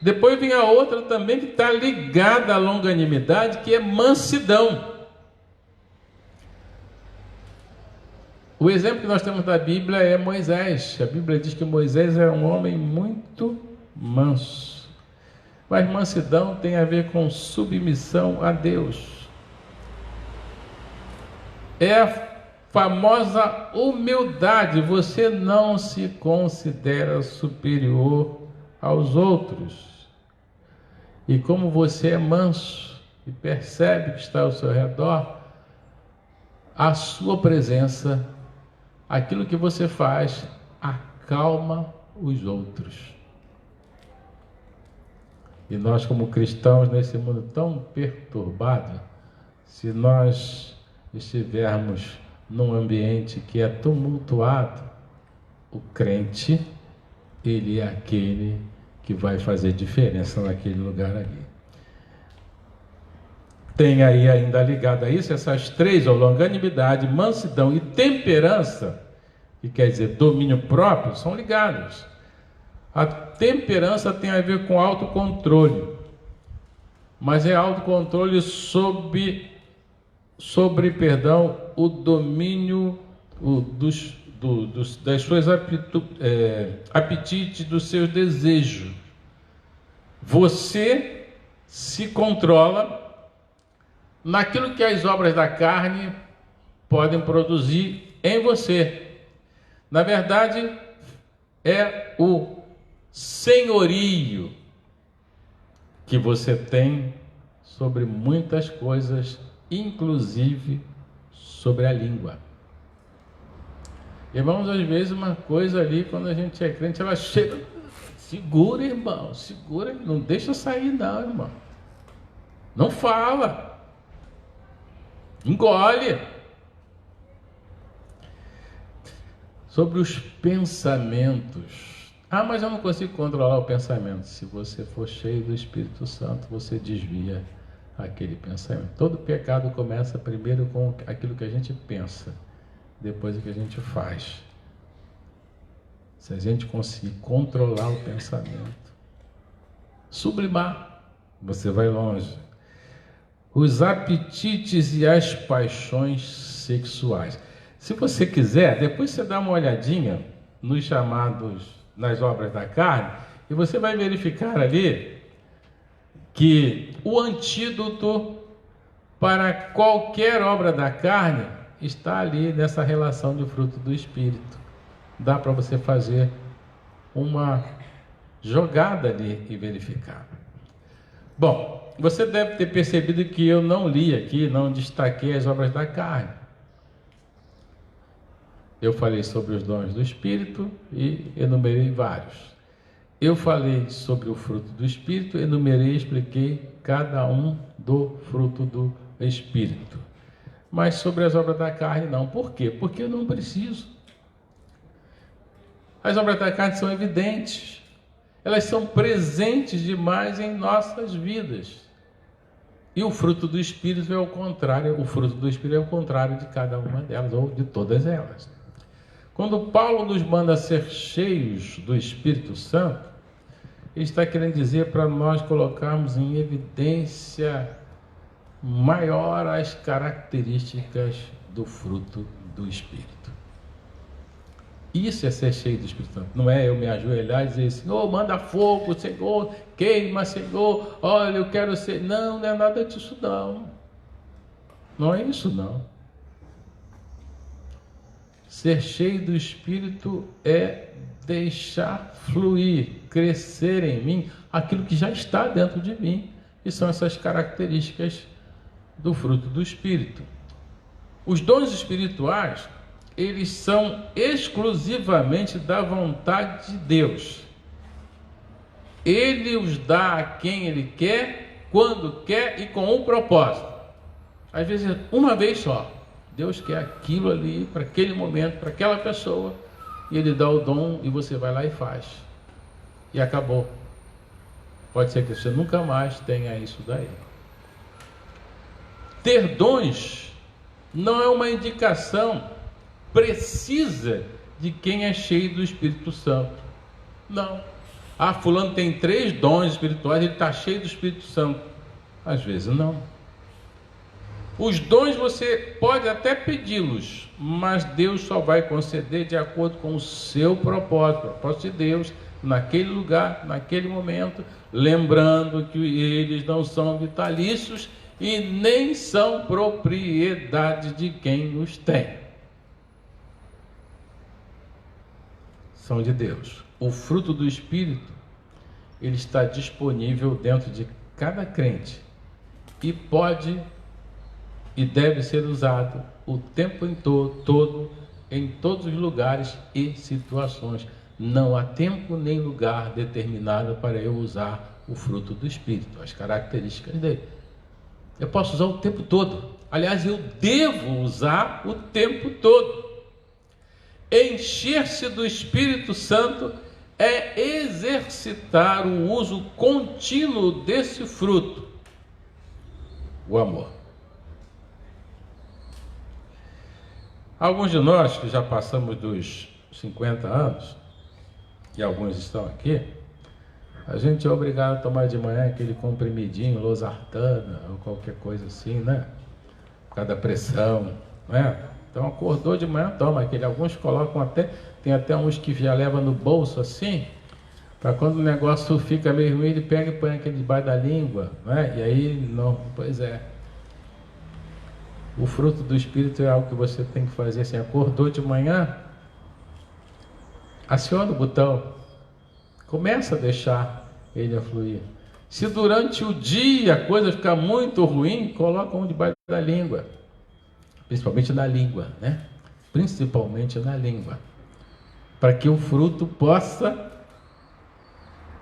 Depois vem a outra também que está ligada à longanimidade, que é mansidão. O exemplo que nós temos da Bíblia é Moisés. A Bíblia diz que Moisés era um homem muito manso. Mas mansidão tem a ver com submissão a Deus. É a famosa humildade. Você não se considera superior aos outros. E como você é manso e percebe que está ao seu redor, a sua presença, aquilo que você faz, acalma os outros. E nós, como cristãos, nesse mundo tão perturbado, se nós estivermos num ambiente que é tumultuado, o crente, ele é aquele que vai fazer diferença naquele lugar ali. Tem aí ainda ligado a isso, essas três, longanimidade, mansidão e temperança, que quer dizer domínio próprio, são ligados. A temperança tem a ver com autocontrole, mas é autocontrole sobre o domínio das suas apetites, dos seus desejos. Você se controla naquilo que as obras da carne podem produzir em você. Na verdade, é o senhorio que você tem sobre muitas coisas, inclusive sobre a língua. Irmãos, às vezes uma coisa ali, quando a gente é crente, ela chega, segura, irmão, segura, não deixa sair não, irmão. Não fala. Engole. Sobre os pensamentos. Ah, mas eu não consigo controlar o pensamento. Se você for cheio do Espírito Santo, você desvia aquele pensamento. Todo pecado começa primeiro com aquilo que a gente pensa, depois o que a gente faz. Se a gente conseguir controlar o pensamento, sublimar, você vai longe. Os apetites e as paixões sexuais. Se você quiser, depois você dá uma olhadinha nos chamados, nas obras da carne, e você vai verificar ali que o antídoto para qualquer obra da carne está ali nessa relação de fruto do Espírito. Dá para você fazer uma jogada ali e verificar. Bom, você deve ter percebido que eu não li aqui, não destaquei as obras da carne. Eu falei sobre os dons do Espírito e enumerei vários. Eu falei sobre o fruto do Espírito, enumerei e expliquei cada um do fruto do Espírito. Mas sobre as obras da carne não. Por quê? Porque eu não preciso. As obras da carne são evidentes. Elas são presentes demais em nossas vidas. E o fruto do Espírito é o contrário. O fruto do Espírito é o contrário de cada uma delas, ou de todas elas. Quando Paulo nos manda ser cheios do Espírito Santo, ele está querendo dizer para nós colocarmos em evidência maior as características do fruto do Espírito. Isso é ser cheio do Espírito Santo. Não é eu me ajoelhar e dizer, Senhor, manda fogo, Senhor, queima, Senhor, olha, eu quero ser... Não, não é nada disso não. Não é isso não. Ser cheio do Espírito é deixar fluir, crescer em mim aquilo que já está dentro de mim. E são essas características do fruto do Espírito. Os dons espirituais, eles são exclusivamente da vontade de Deus. Ele os dá a quem Ele quer, quando quer e com um propósito. Às vezes, uma vez só. Deus quer aquilo ali, para aquele momento, para aquela pessoa, e Ele dá o dom e você vai lá e faz. E acabou. Pode ser que você nunca mais tenha isso daí. Ter dons não é uma indicação precisa de quem é cheio do Espírito Santo. Não. Ah, fulano tem 3 dons espirituais, ele está cheio do Espírito Santo. Às vezes não. Os dons você pode até pedi-los, mas Deus só vai conceder de acordo com o seu propósito, o propósito de Deus, naquele lugar, naquele momento, lembrando que eles não são vitalícios e nem são propriedade de quem os tem. São de Deus. O fruto do Espírito, ele está disponível dentro de cada crente e pode e deve ser usado o tempo todo, em todos os lugares e situações. Não há tempo nem lugar determinado para eu usar o fruto do Espírito, as características dele. Eu posso usar o tempo todo. Aliás, eu devo usar o tempo todo. Encher-se do Espírito Santo é exercitar o uso contínuo desse fruto, o amor. Alguns de nós que já passamos dos 50 anos, e alguns estão aqui, a gente é obrigado a tomar de manhã aquele comprimidinho, losartana, ou qualquer coisa assim, né? Por causa da pressão, né? Então acordou de manhã, toma aquele. Alguns colocam até, tem até uns que já levam no bolso assim, para quando o negócio fica meio ruim, ele pega e põe aquele debaixo da língua, né? E aí, não, pois é. O fruto do Espírito é algo que você tem que fazer assim, acordou de manhã, aciona o botão, começa a deixar ele a fluir. Se durante o dia a coisa ficar muito ruim, coloca um debaixo da língua, principalmente na língua, né? Principalmente na língua, para que o fruto possa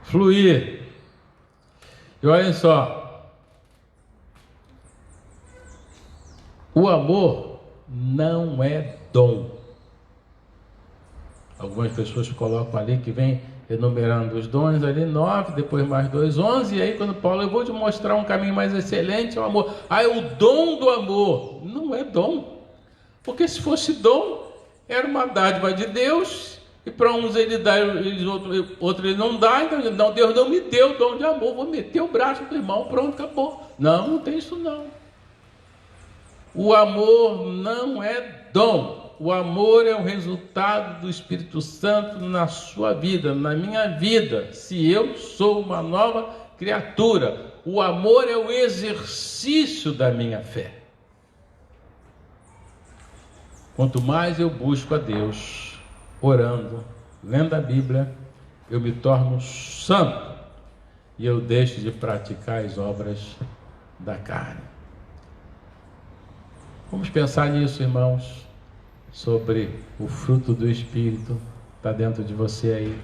fluir. E olhem só, o amor não é dom. Algumas pessoas colocam ali que vem enumerando os dons ali, 9, depois mais 2, 11, e aí quando Paulo, eu vou te mostrar um caminho mais excelente, é o amor. Ah, é o dom do amor. Não é dom. Porque se fosse dom, era uma dádiva de Deus, e para uns ele dá, outros ele não dá, então não, Deus não me deu o dom de amor, vou meter o braço do irmão, pronto, acabou. Não, não tem isso não. O amor não é dom. O amor é o resultado do Espírito Santo na sua vida, na minha vida. Se eu sou uma nova criatura, o amor é o exercício da minha fé. Quanto mais eu busco a Deus, orando, lendo a Bíblia, eu me torno santo e eu deixo de praticar as obras da carne. Vamos pensar nisso, irmãos, sobre o fruto do Espírito. Está dentro de você aí,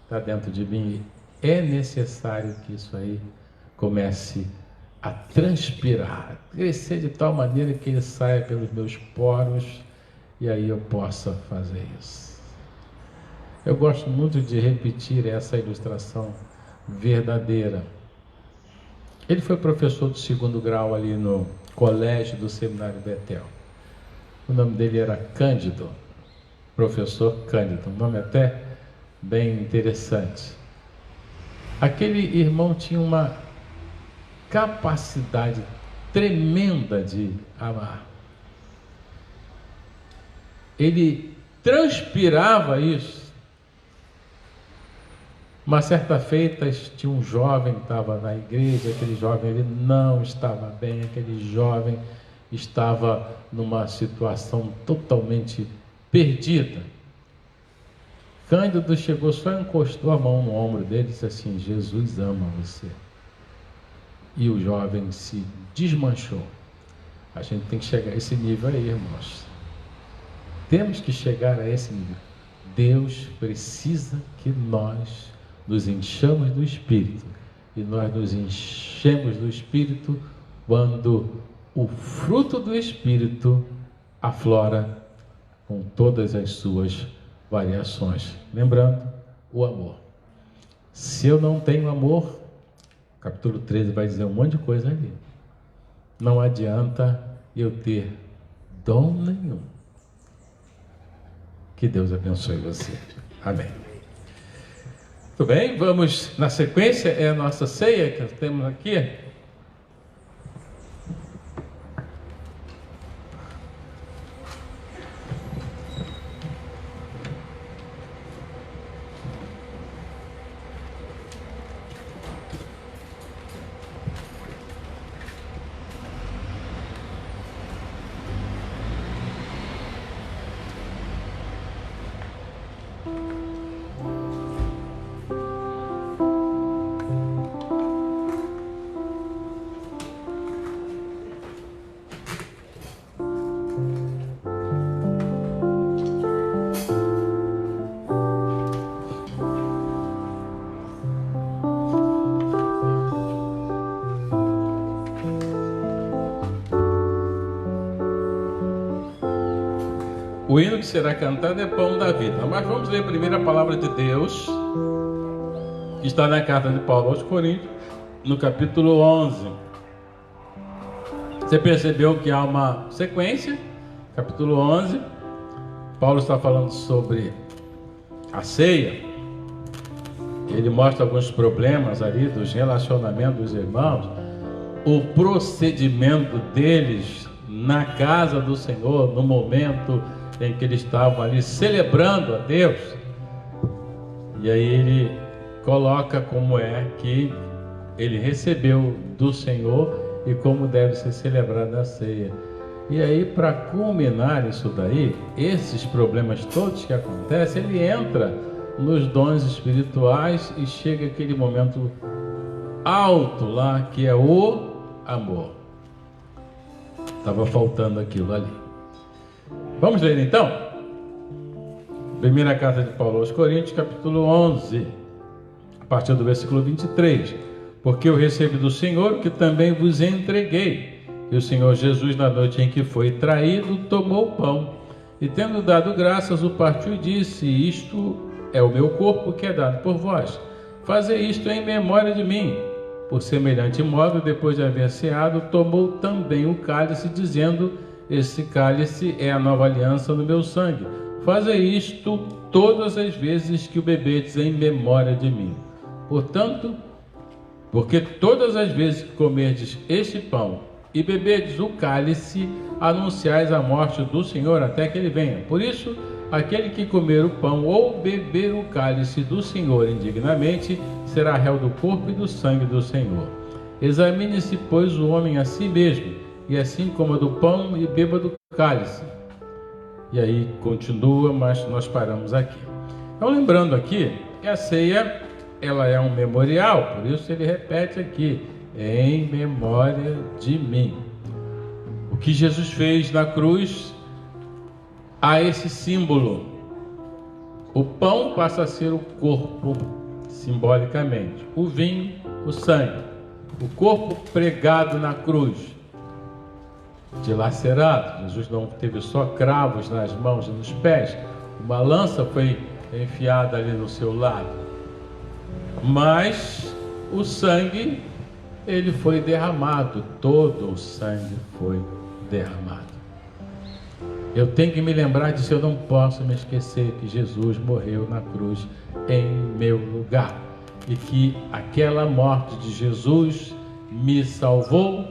está dentro de mim. É necessário que isso aí comece a transpirar, a crescer de tal maneira que ele saia pelos meus poros e aí eu possa fazer isso. Eu gosto muito de repetir essa ilustração verdadeira. Ele foi professor do 2º grau ali no colégio do Seminário Betel. O nome dele era Cândido, professor Cândido, um nome até bem interessante. Aquele irmão tinha uma capacidade tremenda de amar. Ele transpirava isso. Uma certa feita tinha um jovem que estava na igreja, aquele jovem ele não estava bem, aquele jovem estava numa situação totalmente perdida. Cândido chegou, só encostou a mão no ombro dele e disse assim: Jesus ama você. E o jovem se desmanchou. A gente tem que chegar a esse nível aí, irmãos. Temos que chegar a esse nível. Deus precisa que nós nos enchamos do Espírito. E nós nos enchemos do Espírito quando o fruto do Espírito aflora com todas as suas variações. Lembrando, o amor. Se eu não tenho amor, capítulo 13 vai dizer um monte de coisa ali. Não adianta eu ter dom nenhum. Que Deus abençoe você. Amém. Muito bem, vamos na sequência, é a nossa ceia que temos aqui. O hino que será cantado é Pão da Vida. Mas vamos ler primeiro a palavra de Deus, que está na carta de Paulo aos Coríntios, no capítulo 11. Você percebeu que há uma sequência? Capítulo 11, Paulo está falando sobre a ceia. Ele mostra alguns problemas ali dos relacionamentos dos irmãos, o procedimento deles na casa do Senhor, no momento em que eles estavam ali celebrando a Deus. E aí ele coloca como é que ele recebeu do Senhor e como deve ser celebrada a ceia. E aí, para culminar isso daí, esses problemas todos que acontecem, ele entra nos dons espirituais e chega aquele momento alto lá, que é o amor. Estava faltando aquilo ali. Vamos ler então? Primeira carta de Paulo aos Coríntios, capítulo 11, a partir do versículo 23. Porque eu recebi do Senhor que também vos entreguei. E o Senhor Jesus, na noite em que foi traído, tomou o pão. E tendo dado graças, o partiu e disse: isto é o meu corpo que é dado por vós. Fazei isto em memória de mim. Por semelhante modo, depois de haver ceado, tomou também o cálice, dizendo: este cálice é a nova aliança no meu sangue. Fazei isto todas as vezes que o bebedes em memória de mim. Portanto, porque todas as vezes que comerdes este pão e bebedes o cálice, anunciais a morte do Senhor até que ele venha. Por isso, aquele que comer o pão ou beber o cálice do Senhor indignamente, será réu do corpo e do sangue do Senhor. Examine-se, pois, o homem a si mesmo, e assim coma do pão e beba do cálice. E aí continua, mas nós paramos aqui. Então, lembrando aqui que a ceia, ela é um memorial, por isso ele repete aqui: em memória de mim. O que Jesus fez na cruz, há esse símbolo. O pão passa a ser o corpo, simbolicamente. O vinho, o sangue. O corpo pregado na cruz, dilacerado. Jesus não teve só cravos nas mãos e nos pés. Uma lança foi enfiada ali no seu lado. Mas o sangue, ele foi derramado. Todo o sangue foi derramado. Eu tenho que me lembrar disso. Eu não posso me esquecer que Jesus morreu na cruz em meu lugar. e que aquela morte de Jesus me salvou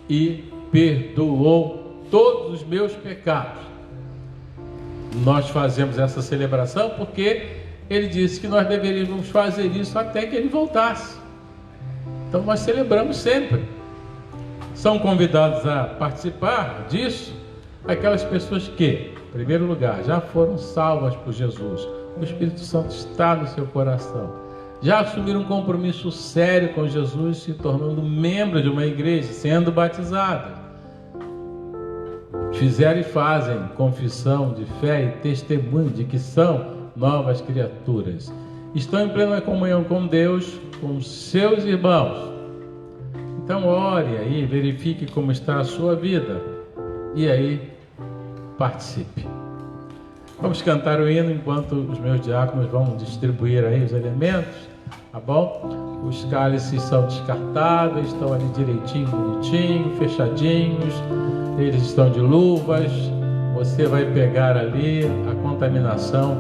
e perdoou todos os meus pecados. Nós fazemos essa celebração porque ele disse que nós deveríamos fazer isso até que ele voltasse. Então nós celebramos sempre. São convidados a participar disso aquelas pessoas que, em primeiro lugar, já foram salvas por Jesus. O Espírito Santo está no seu coração. Já assumiram um compromisso sério com Jesus, se tornando membro de uma igreja, sendo batizada. Fizeram e fazem confissão de fé e testemunho de que são novas criaturas. Estão em plena comunhão com Deus, com seus irmãos. Então ore aí, verifique como está a sua vida e aí participe. Vamos cantar o hino enquanto os meus diáconos vão distribuir aí os elementos, tá bom? Os cálices são descartáveis, estão ali direitinho, bonitinho, fechadinhos. Eles estão de luvas. Você vai pegar ali, a contaminação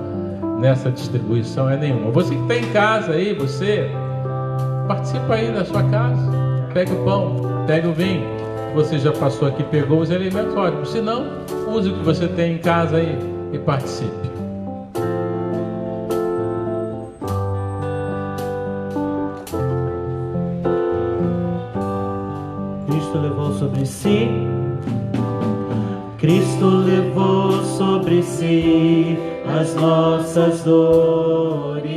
nessa distribuição é nenhuma. Você que está em casa aí, você participa aí da sua casa. Pega o pão, pega o vinho. Você já passou aqui, pegou os elementos, ótimo. Se não, use o que você tem em casa aí e participe. Cristo levou sobre si, Cristo levou sobre si as nossas dores.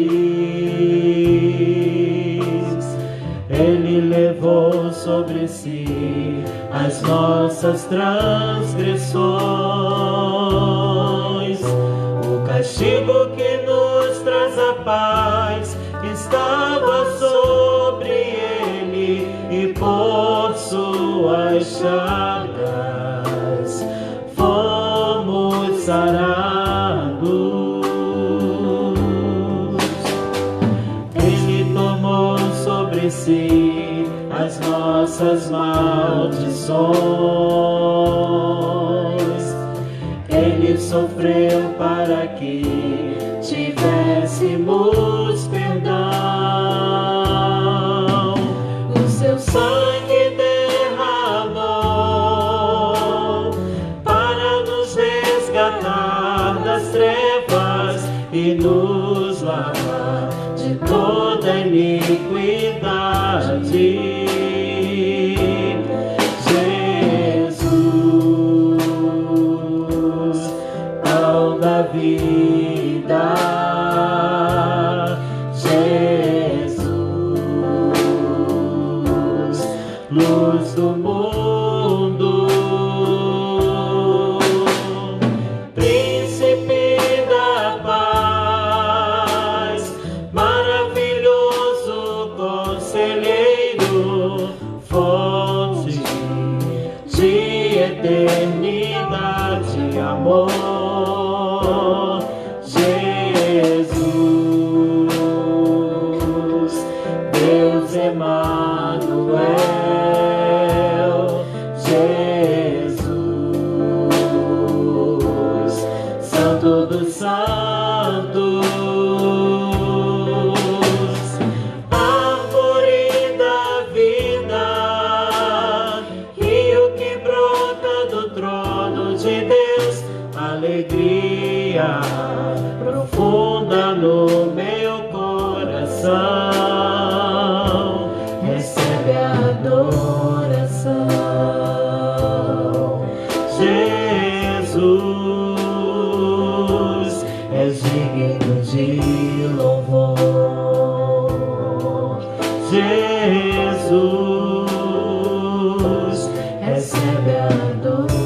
Ele levou sobre si as nossas transgressões. O castigo que nos traz a paz estava sobre ele, e por suas chagas fomos sarados. Ele tomou sobre si as nossas maldições. Ele sofreu para que tivéssemos perdão. O seu sangue derramou para nos resgatar das trevas e nos lavar de toda iniquidade. Jesus, pão da vida. Jesus, luz do mundo. Príncipe da paz, maravilhoso conselheiro, fonte de eternidade e amor. Jesus, Deus Emanuel. Jesus, Santo dos Santos, árvore da vida, rio que brota do trono de Deus, alegria profunda no meu coração, recebe a adoração. Jesus, és digno de louvor. Jesus, recebe a adoração.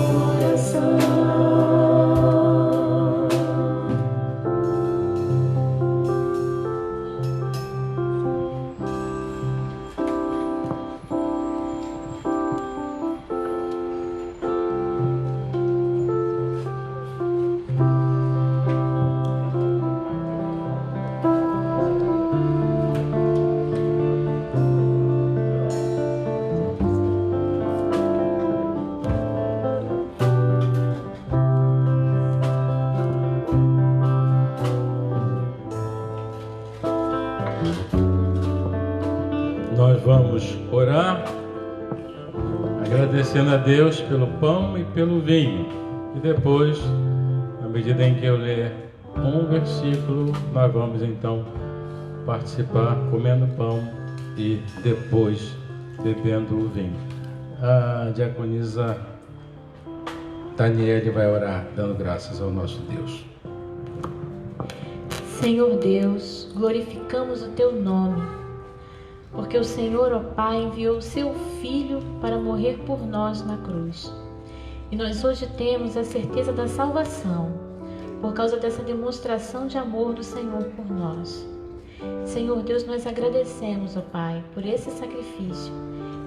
agradecendo a Deus pelo pão e pelo vinho. E depois, na medida em que eu ler um versículo, nós vamos então participar comendo pão e depois bebendo o vinho. A diaconisa Daniele vai orar, dando graças ao nosso Deus. Senhor Deus, glorificamos o Teu nome, porque o Senhor, ó Pai, enviou o Seu Filho para morrer por nós na cruz. E nós hoje temos a certeza da salvação, por causa dessa demonstração de amor do Senhor por nós. Senhor Deus, nós agradecemos, ó Pai, por esse sacrifício,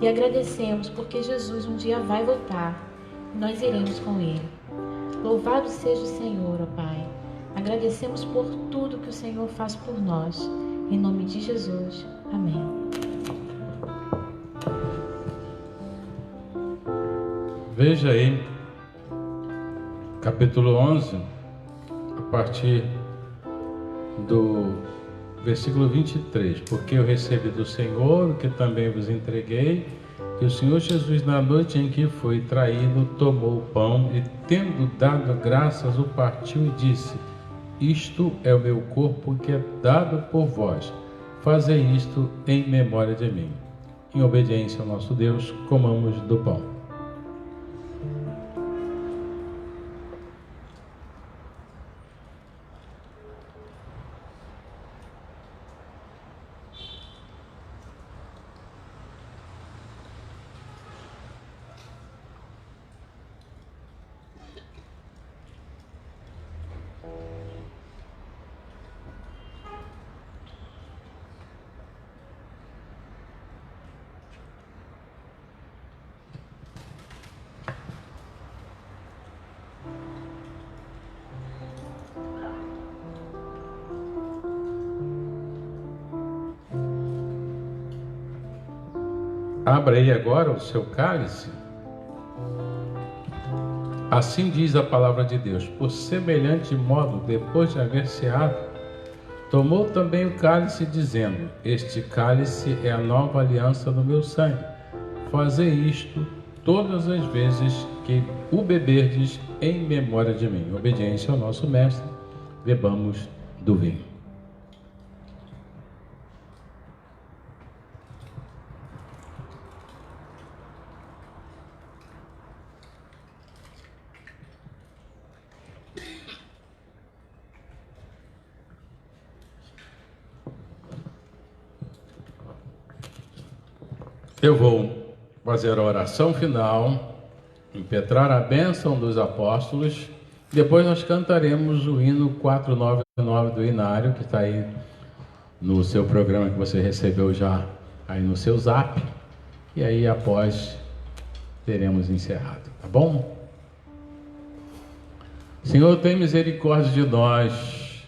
e agradecemos porque Jesus um dia vai voltar, e nós iremos com Ele. Louvado seja o Senhor, ó Pai. Agradecemos por tudo que o Senhor faz por nós. Em nome de Jesus. Amém. Veja aí, capítulo 11, a partir do versículo 23. Porque eu recebi do Senhor o que também vos entreguei, que o Senhor Jesus, na noite em que foi traído, tomou o pão e, tendo dado graças, o partiu e disse: isto é o meu corpo que é dado por vós. Fazei isto em memória de mim. Em obediência ao nosso Deus, comamos do pão. Abra aí agora o seu cálice. Assim diz a palavra de Deus: por semelhante modo, depois de haver ceado, tomou também o cálice, dizendo: este cálice é a nova aliança no meu sangue. Fazei isto todas as vezes que o beberdes em memória de mim. Em obediência ao nosso mestre, bebamos do vinho. Eu vou fazer a oração final, impetrar a bênção dos apóstolos. Depois nós cantaremos o hino 499 do Inário, que está aí no seu programa, que você recebeu já aí no seu zap. E aí após teremos encerrado, tá bom? Senhor, tem misericórdia de nós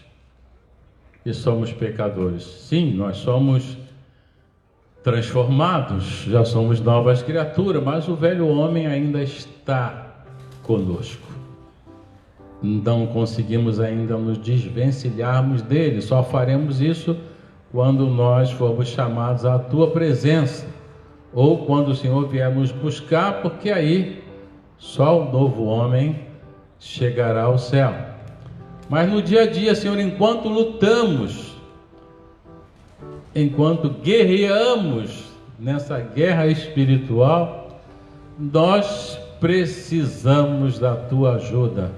que somos pecadores. Sim, nós somos transformados, já somos novas criaturas, mas o velho homem ainda está conosco. Não conseguimos ainda nos desvencilharmos dele. Só faremos isso quando nós formos chamados à tua presença, ou quando o Senhor vier nos buscar, porque aí só o novo homem chegará ao céu. Mas no dia a dia, Senhor, enquanto lutamos, enquanto guerreamos nessa guerra espiritual, nós precisamos da tua ajuda.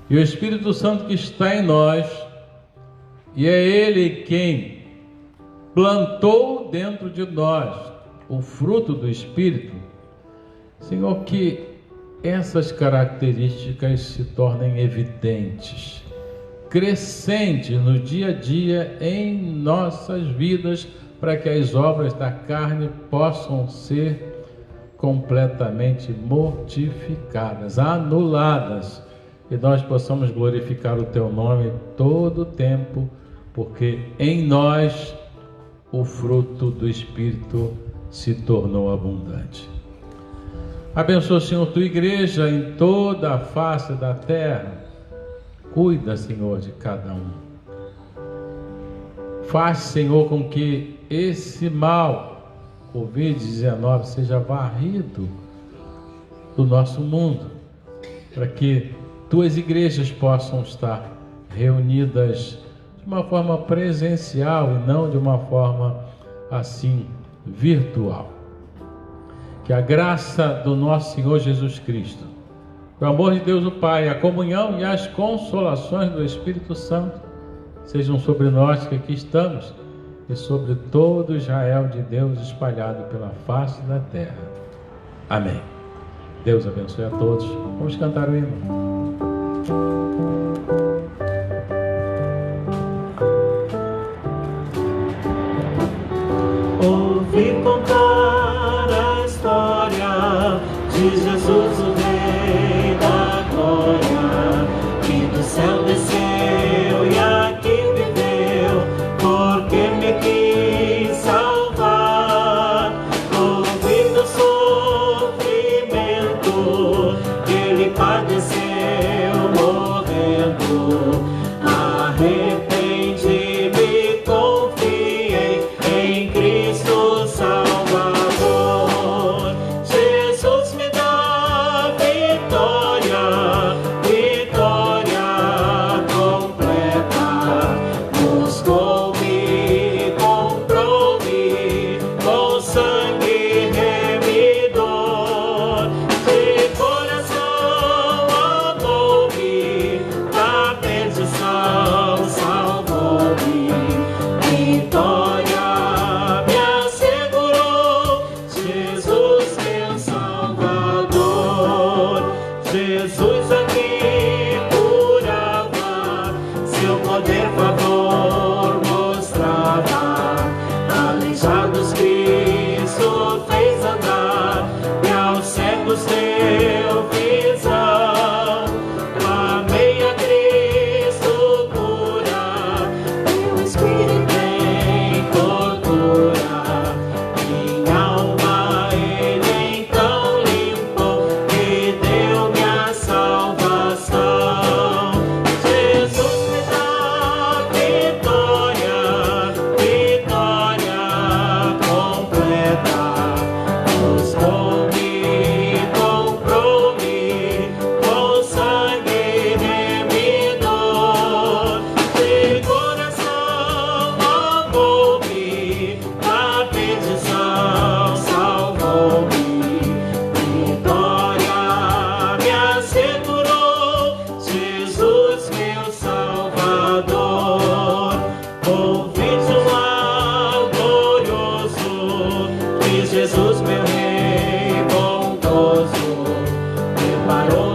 E o Espírito Santo que está em nós, e é Ele quem plantou dentro de nós o fruto do Espírito, Senhor, que essas características se tornem evidentes, crescentes no dia a dia em nossas vidas, para que as obras da carne possam ser completamente mortificadas, anuladas, e nós possamos glorificar o teu nome todo o tempo, porque em nós o fruto do Espírito se tornou abundante. Abençoa, Senhor, tua igreja em toda a face da terra. Cuida, Senhor, de cada um. Faz, Senhor, com que esse mal, Covid-19, seja varrido do nosso mundo, para que tuas igrejas possam estar reunidas de uma forma presencial e não de uma forma assim virtual. Que a graça do nosso Senhor Jesus Cristo, o amor de Deus o Pai, a comunhão e as consolações do Espírito Santo sejam sobre nós que aqui estamos e sobre todo Israel de Deus espalhado pela face da terra. Amém. Deus abençoe a todos. Vamos cantar o hino. Ouvi contar a história de Jesus, o Rei da Glória, que do céu desceu e aqui viveu, porque me quis salvar. Ouvi do sofrimento que ele padeceu morrendo. Arrependi-me, confiei em Cristo Salvador. Jesus me dá vitória, vitória completa. Buscou-me, comprou-me com sangue remidor. De coração amou-me, da perdição salvou-me. Vitória me assegurou, Jesus meu Salvador. Jesus aqui curava, seu poder favor mostrava. Aleijados Cristo fez andar e aos cegos deu visão. Clamei a Cristo cura, meu espírito em tortura. Minha alma ele então limpou e deu-me a salvação. Jesus me dá vitória, vitória completa. Buscou-me, comprou-me com sangue remidor. De coração amou-me, da perdição salvou-me. Vitória me assegurou, Jesus meu Salvador. Ouvi-te lá glorioso, que Jesus meu Rei bondoso preparou